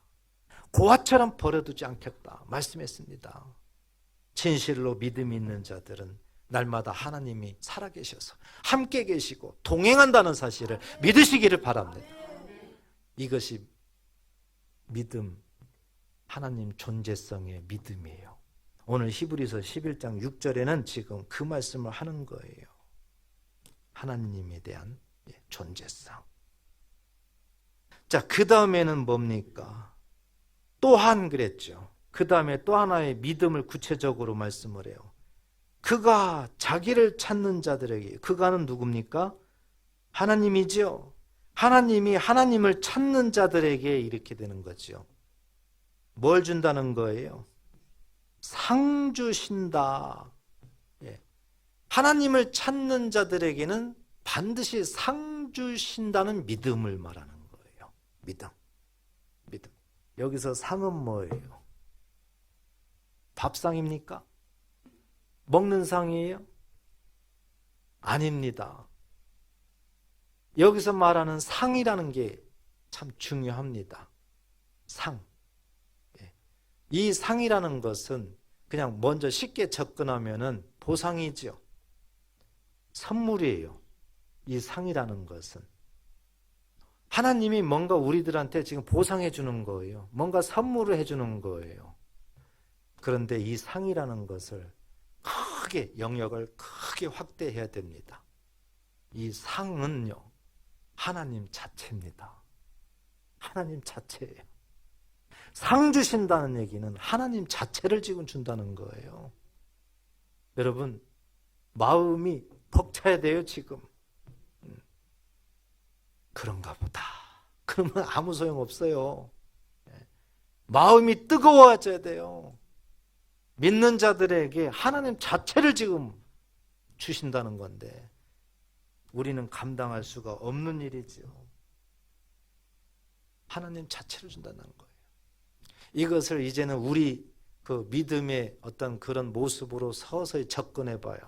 Speaker 1: 고아처럼 버려두지 않겠다 말씀했습니다. 진실로 믿음 있는 자들은 날마다 하나님이 살아계셔서 함께 계시고 동행한다는 사실을 믿으시기를 바랍니다. 이것이 믿음, 하나님 존재성의 믿음이에요. 오늘 히브리서 11장 6절에는 지금 그 말씀을 하는 거예요. 하나님에 대한 존재성. 자, 그 다음에는 뭡니까? 또한 그랬죠. 그 다음에 또 하나의 믿음을 구체적으로 말씀을 해요. 그가 자기를 찾는 자들에게, 그가는 누굽니까? 하나님이죠. 하나님이 하나님을 찾는 자들에게 이렇게 되는 거죠. 뭘 준다는 거예요? 상 주신다. 예. 하나님을 찾는 자들에게는 반드시 상 주신다는 믿음을 말하는 거예요. 믿음. 믿음. 여기서 상은 뭐예요? 밥상입니까? 먹는 상이에요? 아닙니다. 여기서 말하는 상이라는 게 참 중요합니다. 상. 이 상이라는 것은 그냥 먼저 쉽게 접근하면은 보상이죠. 선물이에요. 이 상이라는 것은. 하나님이 뭔가 우리들한테 지금 보상해 주는 거예요. 뭔가 선물을 해 주는 거예요. 그런데 이 상이라는 것을 크게 영역을 크게 확대해야 됩니다. 이 상은요, 하나님 자체입니다. 하나님 자체예요. 상 주신다는 얘기는 하나님 자체를 지금 준다는 거예요. 여러분, 마음이 벅차야 돼요, 지금. 그런가 보다. 그러면 아무 소용 없어요. 마음이 뜨거워져야 돼요. 믿는 자들에게 하나님 자체를 지금 주신다는 건데 우리는 감당할 수가 없는 일이죠. 하나님 자체를 준다는 거예요. 이것을 이제는 우리 그 믿음의 어떤 그런 모습으로 서서히 접근해 봐요.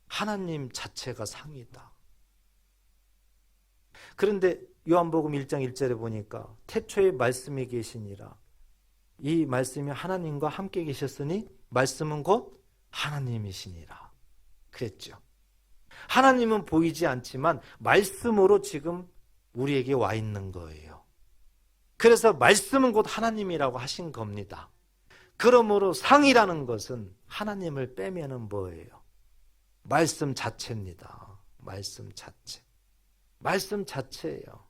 Speaker 1: 하나님 자체가 상이다. 그런데 요한복음 1장 1절에 보니까 태초에 말씀이 계시니라. 이 말씀이 하나님과 함께 계셨으니 말씀은 곧 하나님이시니라. 그랬죠. 하나님은 보이지 않지만 말씀으로 지금 우리에게 와 있는 거예요. 그래서 말씀은 곧 하나님이라고 하신 겁니다. 그러므로 상이라는 것은 하나님을 빼면은 뭐예요? 말씀 자체입니다. 말씀 자체. 말씀 자체예요.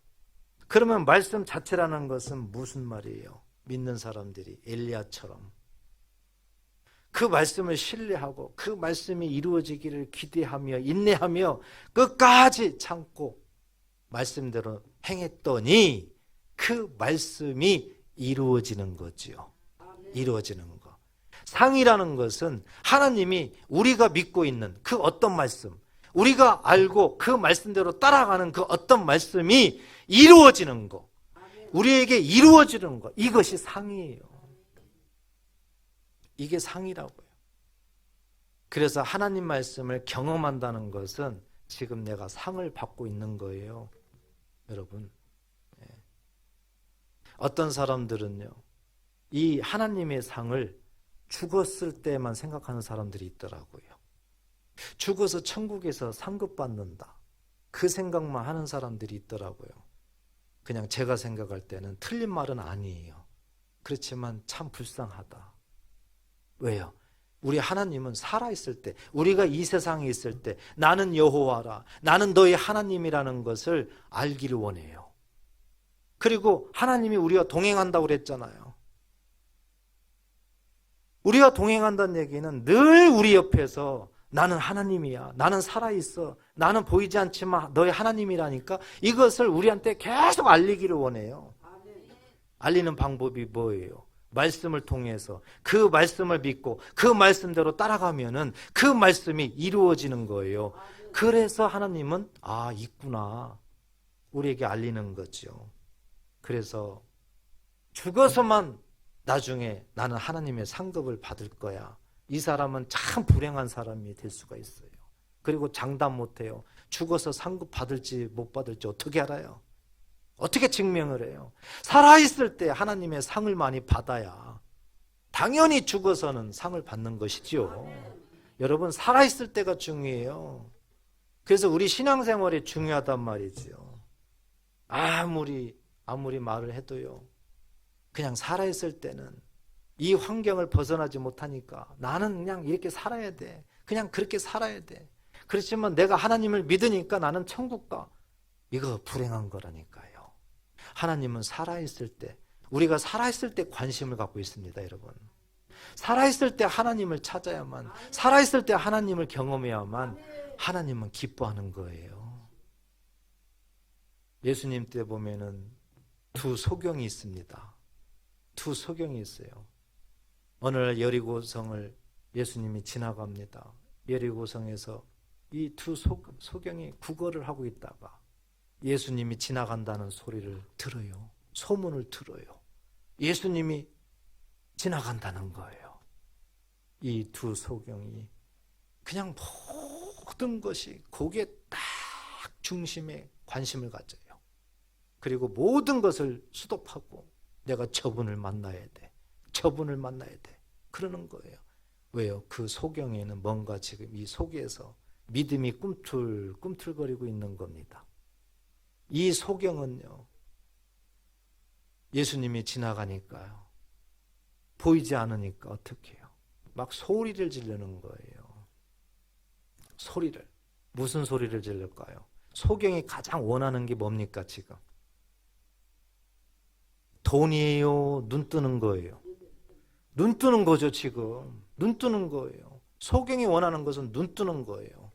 Speaker 1: 그러면 말씀 자체라는 것은 무슨 말이에요? 믿는 사람들이 엘리야처럼 그 말씀을 신뢰하고 그 말씀이 이루어지기를 기대하며 인내하며 끝까지 참고 말씀대로 행했더니 그 말씀이 이루어지는 거지요. 이루어지는 거. 상이라는 것은 하나님이 우리가 믿고 있는 그 어떤 말씀, 우리가 알고 그 말씀대로 따라가는 그 어떤 말씀이 이루어지는 거, 우리에게 이루어지는 거, 이것이 상이에요. 이게 상이라고요. 그래서 하나님 말씀을 경험한다는 것은 지금 내가 상을 받고 있는 거예요. 여러분, 어떤 사람들은요, 이 하나님의 상을 죽었을 때만 생각하는 사람들이 있더라고요. 죽어서 천국에서 상급받는다, 그 생각만 하는 사람들이 있더라고요. 그냥 제가 생각할 때는 틀린 말은 아니에요. 그렇지만 참 불쌍하다. 왜요? 우리 하나님은 살아있을 때, 우리가 이 세상에 있을 때 나는 여호와라, 나는 너희 하나님이라는 것을 알기를 원해요. 그리고 하나님이 우리와 동행한다고 그랬잖아요. 우리와 동행한다는 얘기는 늘 우리 옆에서 나는 하나님이야, 나는 살아있어, 나는 보이지 않지만 너희 하나님이라니까, 이것을 우리한테 계속 알리기를 원해요. 알리는 방법이 뭐예요? 말씀을 통해서 그 말씀을 믿고 그 말씀대로 따라가면은 그 말씀이 이루어지는 거예요. 그래서 하나님은 있구나, 우리에게 알리는 거죠. 그래서 죽어서만 나중에 나는 하나님의 상급을 받을 거야, 이 사람은 참 불행한 사람이 될 수가 있어요. 그리고 장담 못해요. 죽어서 상급 받을지 못 받을지 어떻게 알아요? 어떻게 증명을 해요? 살아있을 때 하나님의 상을 많이 받아야 당연히 죽어서는 상을 받는 것이죠. 여러분, 살아있을 때가 중요해요. 그래서 우리 신앙생활이 중요하단 말이죠. 아무리 말을 해도요, 그냥 살아있을 때는 이 환경을 벗어나지 못하니까 나는 그냥 이렇게 살아야 돼, 그냥 그렇게 살아야 돼. 그렇지만 내가 하나님을 믿으니까 나는 천국 가. 이거 불행한 거라니까요. 하나님은 살아있을 때, 우리가 살아있을 때 관심을 갖고 있습니다. 여러분, 살아있을 때 하나님을 찾아야만, 살아있을 때 하나님을 경험해야만 하나님은 기뻐하는 거예요. 예수님 때 보면은 두 소경이 있습니다. 두 소경이 있어요. 어느 날 여리고성을 예수님이 지나갑니다. 여리고성에서 이 두 소경이 구걸을 하고 있다가 예수님이 지나간다는 소리를 들어요. 소문을 들어요. 예수님이 지나간다는 거예요. 이 두 소경이 그냥 모든 것이 거기에 딱 중심에 관심을 가져요. 그리고 모든 것을 수독하고 내가 저분을 만나야 돼. 저분을 만나야 돼. 그러는 거예요. 왜요? 그 소경에는 뭔가 지금 이 속에서 믿음이 꿈틀꿈틀거리고 있는 겁니다. 이 소경은요, 예수님이 지나가니까요, 보이지 않으니까 어떻게 해요? 막 소리를 지르는 거예요. 소리를. 무슨 소리를 지를까요? 소경이 가장 원하는 게 뭡니까 지금? 돈이에요? 눈 뜨는 거예요? 눈 뜨는 거죠 지금. 눈 뜨는 거예요. 소경이 원하는 것은 눈 뜨는 거예요.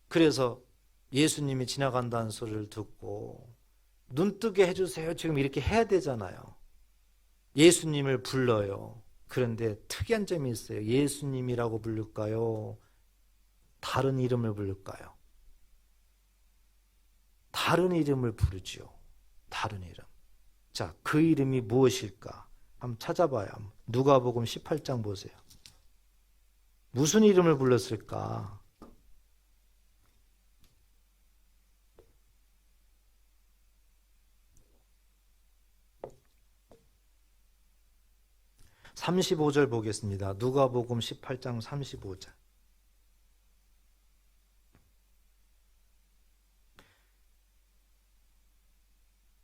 Speaker 1: 그래서 예수님이 지나간다는 소리를 듣고 눈 뜨게 해주세요. 지금 이렇게 해야 되잖아요. 예수님을 불러요. 그런데 특이한 점이 있어요. 예수님이라고 부를까요? 다른 이름을 부를까요? 다른 이름을 부르죠. 다른 이름. 자, 그 이름이 무엇일까? 한번 찾아봐요. 누가복음 18장 보세요. 무슨 이름을 불렀을까? (35절) 보겠습니다. 누가복음 18장 35절.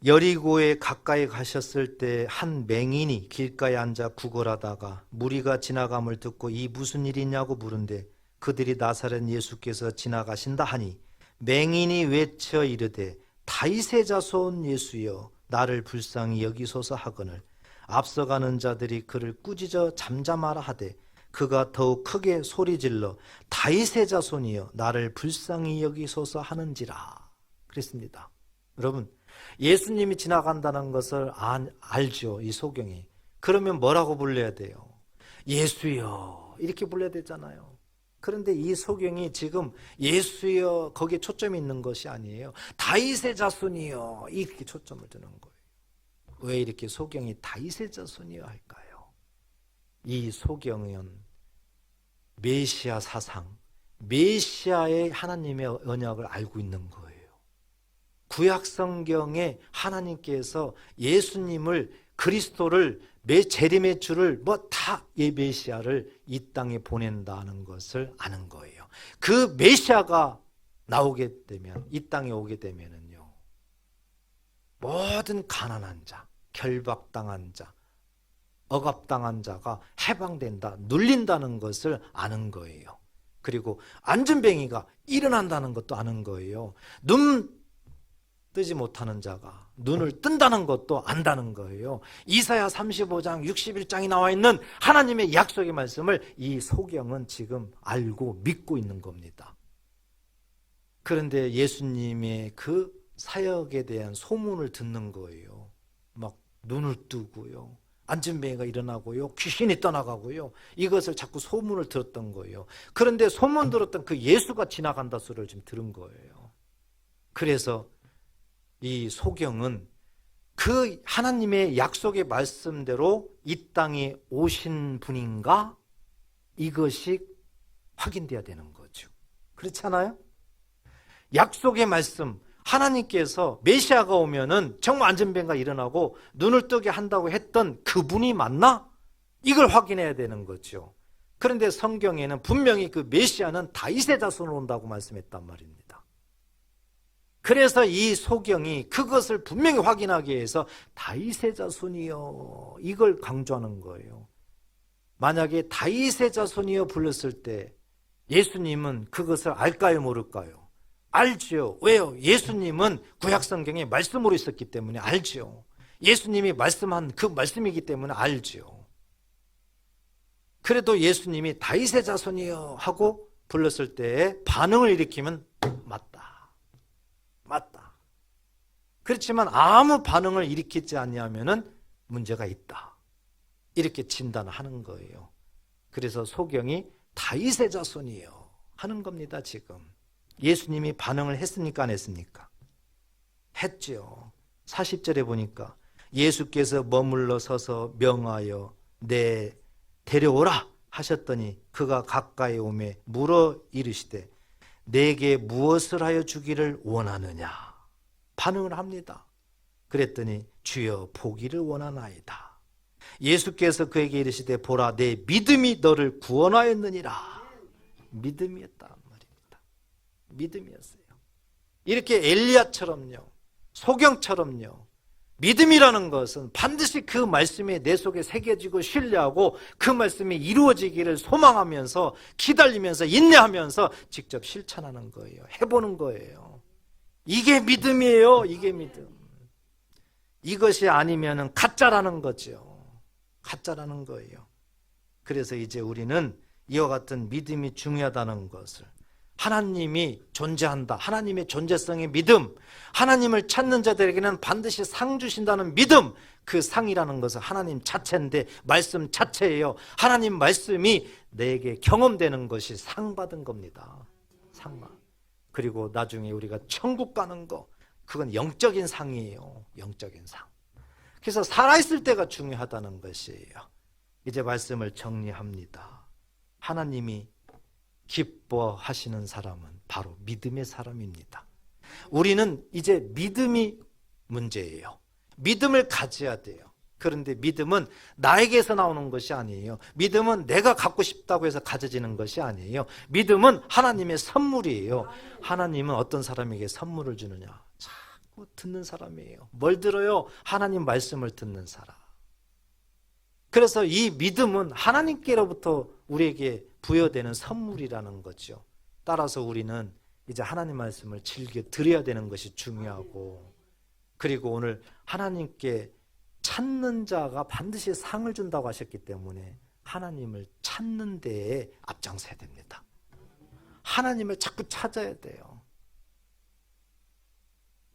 Speaker 1: 여리고에 가까이 가셨을 때 한 맹인이 길가에 앉아 구걸하다가 무리가 지나감을 듣고 이 무슨 일이냐고 물은데 그들이 나사렛 예수께서 지나가신다 하니 맹인이 외쳐 이르되 다윗의 자손 예수여 나를 불쌍히 여기소서 하거늘 앞서가는 자들이 그를 꾸짖어 잠잠하라 하되 그가 더욱 크게 소리질러 다윗의 자손이여 나를 불쌍히 여기소서 하는지라 그랬습니다. 여러분, 예수님이 지나간다는 것을 알죠, 이 소경이. 그러면 뭐라고 불러야 돼요? 예수여 이렇게 불러야 되잖아요. 그런데 이 소경이 지금 예수여 거기에 초점이 있는 것이 아니에요. 다윗의 자손이여 이렇게 초점을 두는 거예요. 왜 이렇게 소경이 다윗의 자손이여 할까요? 이 소경은 메시아 사상, 메시아의 하나님의 언약을 알고 있는 거예요. 구약 성경에 하나님께서 예수님을 그리스도를 재림의 주를 다 메시아를 이 땅에 보낸다는 것을 아는 거예요. 그 메시아가 나오게 되면 이 땅에 오게 되면은요 모든 가난한 자, 결박당한 자, 억압당한 자가 해방된다, 눌린다는 것을 아는 거예요. 그리고 안전뱅이가 일어난다는 것도 아는 거예요. 눈 뜨지 못하는 자가 눈을 뜬다는 것도 안다는 거예요. 이사야 35장 61장이 나와 있는 하나님의 약속의 말씀을 이 소경은 지금 알고 믿고 있는 겁니다. 그런데 예수님의 그 사역에 대한 소문을 듣는 거예요. 막 눈을 뜨고요, 안전뱅이가 일어나고요, 귀신이 떠나가고요, 이것을 자꾸 소문을 들었던 거예요. 그런데 소문 들었던 그 예수가 지나간다 소리를 지금 들은 거예요. 그래서 이 소경은 그 하나님의 약속의 말씀대로 이 땅에 오신 분인가? 이것이 확인돼야 되는 거죠. 그렇잖아요? 약속의 말씀, 하나님께서 메시아가 오면은 정말 안전뱅이가 일어나고 눈을 뜨게 한다고 했던 그분이 맞나? 이걸 확인해야 되는 거죠. 그런데 성경에는 분명히 그 메시아는 다윗의 자손으로 온다고 말씀했단 말입니다. 그래서 이 소경이 그것을 분명히 확인하기 위해서 다윗의 자손이여 이걸 강조하는 거예요. 만약에 다윗의 자손이여 불렀을 때 예수님은 그것을 알까요, 모를까요? 알죠. 왜요? 예수님은 구약 성경에 말씀으로 있었기 때문에 알죠. 예수님이 말씀한 그 말씀이기 때문에 알죠. 그래도 예수님이 다윗의 자손이여 하고 불렀을 때에 반응을 일으키면 맞다. 그렇지만 아무 반응을 일으키지 아니하면은 문제가 있다. 이렇게 진단하는 거예요. 그래서 소경이 다윗의 자손이요 하는 겁니다. 지금 예수님이 반응을 했습니까? 안 했습니까? 했죠. 40절에 보니까 예수께서 머물러 서서 명하여 데려오라 하셨더니 그가 가까이 오매 물어 이르시되 내게 무엇을 하여 주기를 원하느냐. 반응을 합니다. 그랬더니 주여 보기를 원하나이다. 예수께서 그에게 이르시되 보라 내 믿음이 너를 구원하였느니라. 믿음이었단 말입니다. 믿음이었어요. 이렇게 엘리야처럼요, 소경처럼요, 믿음이라는 것은 반드시 그 말씀이 내 속에 새겨지고 신뢰하고 그 말씀이 이루어지기를 소망하면서 기다리면서 인내하면서 직접 실천하는 거예요. 해보는 거예요. 이게 믿음이에요. 이게 믿음. 이것이 아니면은 가짜라는 거죠. 가짜라는 거예요. 그래서 이제 우리는 이와 같은 믿음이 중요하다는 것을, 하나님이 존재한다, 하나님의 존재성의 믿음, 하나님을 찾는 자들에게는 반드시 상 주신다는 믿음, 그 상이라는 것은 하나님 자체인데 말씀 자체예요. 하나님 말씀이 내게 경험되는 것이 상 받은 겁니다. 상만. 그리고 나중에 우리가 천국 가는 거, 그건 영적인 상이에요. 영적인 상. 그래서 살아있을 때가 중요하다는 것이에요. 이제 말씀을 정리합니다. 하나님이 기뻐하시는 사람은 바로 믿음의 사람입니다. 우리는 이제 믿음이 문제예요. 믿음을 가져야 돼요. 그런데 믿음은 나에게서 나오는 것이 아니에요. 믿음은 내가 갖고 싶다고 해서 가져지는 것이 아니에요. 믿음은 하나님의 선물이에요. 하나님은 어떤 사람에게 선물을 주느냐? 자꾸 듣는 사람이에요. 뭘 들어요? 하나님 말씀을 듣는 사람. 그래서 이 믿음은 하나님께로부터 우리에게 부여되는 선물이라는 거죠. 따라서 우리는 이제 하나님 말씀을 즐겨 드려야 되는 것이 중요하고, 그리고 오늘 하나님께 찾는 자가 반드시 상을 준다고 하셨기 때문에 하나님을 찾는 데에 앞장서야 됩니다. 하나님을 자꾸 찾아야 돼요.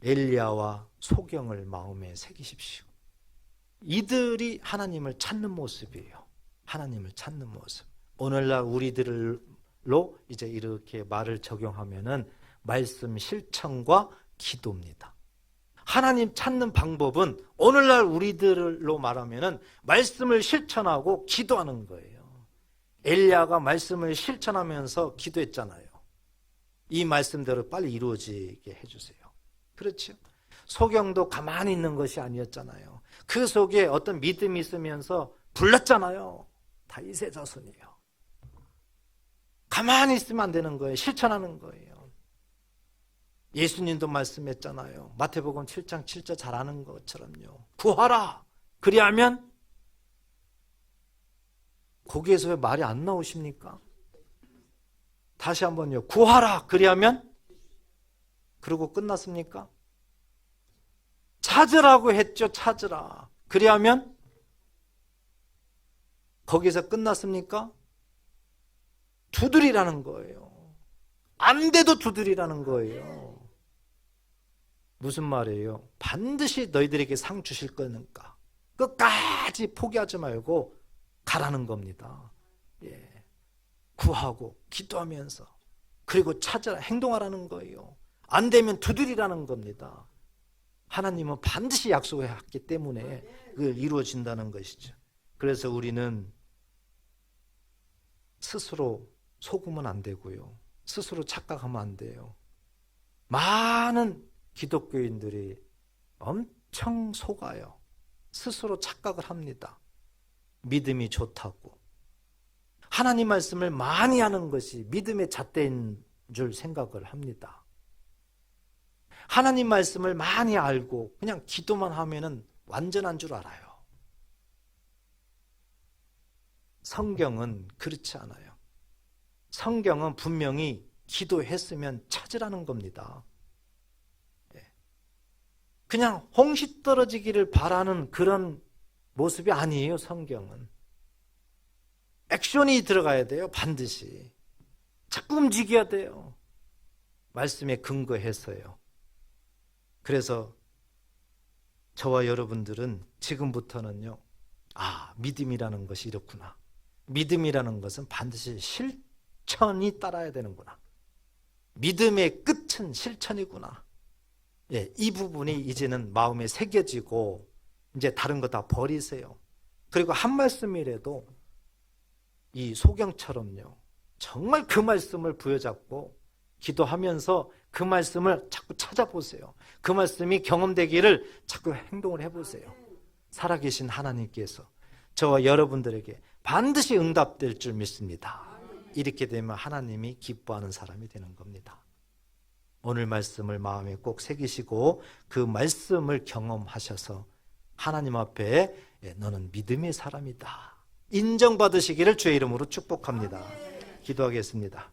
Speaker 1: 엘리야와 소경을 마음에 새기십시오. 이들이 하나님을 찾는 모습이에요. 하나님을 찾는 모습. 오늘날 우리들로 이제 이렇게 말을 적용하면은 말씀 실천과 기도입니다. 하나님 찾는 방법은 오늘날 우리들로 말하면은 말씀을 실천하고 기도하는 거예요. 엘리야가 말씀을 실천하면서 기도했잖아요. 이 말씀대로 빨리 이루어지게 해주세요. 그렇죠? 소경도 가만히 있는 것이 아니었잖아요. 그 속에 어떤 믿음이 있으면서 불렀잖아요. 다윗의 자손이에요. 가만히 있으면 안 되는 거예요. 실천하는 거예요. 예수님도 말씀했잖아요. 마태복음 7장 7절 잘 아는 것처럼요. 구하라. 그리하면, 거기에서 왜 말이 안 나오십니까? 다시 한번요. 구하라. 그리하면, 그러고 끝났습니까? 찾으라고 했죠. 찾으라. 그리하면, 거기서 끝났습니까? 두드리라는 거예요. 안 돼도 두드리라는 거예요. 무슨 말이에요? 반드시 너희들에게 상 주실 거니까 끝까지 포기하지 말고 가라는 겁니다. 예. 구하고 기도하면서, 그리고 찾아라, 행동하라는 거예요. 안 되면 두드리라는 겁니다. 하나님은 반드시 약속했기 때문에 그걸 이루어진다는 것이죠. 그래서 우리는 스스로 속으면 안 되고요. 스스로 착각하면 안 돼요. 많은 기독교인들이 엄청 속아요. 스스로 착각을 합니다. 믿음이 좋다고. 하나님 말씀을 많이 하는 것이 믿음의 잣대인 줄 생각을 합니다. 하나님 말씀을 많이 알고 그냥 기도만 하면은 완전한 줄 알아요. 성경은 그렇지 않아요. 성경은 분명히 기도했으면 찾으라는 겁니다. 그냥 홍시 떨어지기를 바라는 그런 모습이 아니에요. 성경은 액션이 들어가야 돼요. 반드시 자꾸 움직여야 돼요. 말씀에 근거해서요. 그래서 저와 여러분들은 지금부터는요, 믿음이라는 것이 이렇구나. 믿음이라는 것은 반드시 실천이 따라야 되는구나. 믿음의 끝은 실천이구나. 이 부분이 이제는 마음에 새겨지고 이제 다른 거 다 버리세요. 그리고 한 말씀이라도 이 소경처럼요, 정말 그 말씀을 부여잡고 기도하면서 그 말씀을 자꾸 찾아보세요. 그 말씀이 경험되기를 자꾸 행동을 해보세요. 살아계신 하나님께서 저와 여러분들에게 반드시 응답될 줄 믿습니다. 이렇게 되면 하나님이 기뻐하는 사람이 되는 겁니다. 오늘 말씀을 마음에 꼭 새기시고 그 말씀을 경험하셔서 하나님 앞에 너는 믿음의 사람이다 인정받으시기를 주의 이름으로 축복합니다. 기도하겠습니다.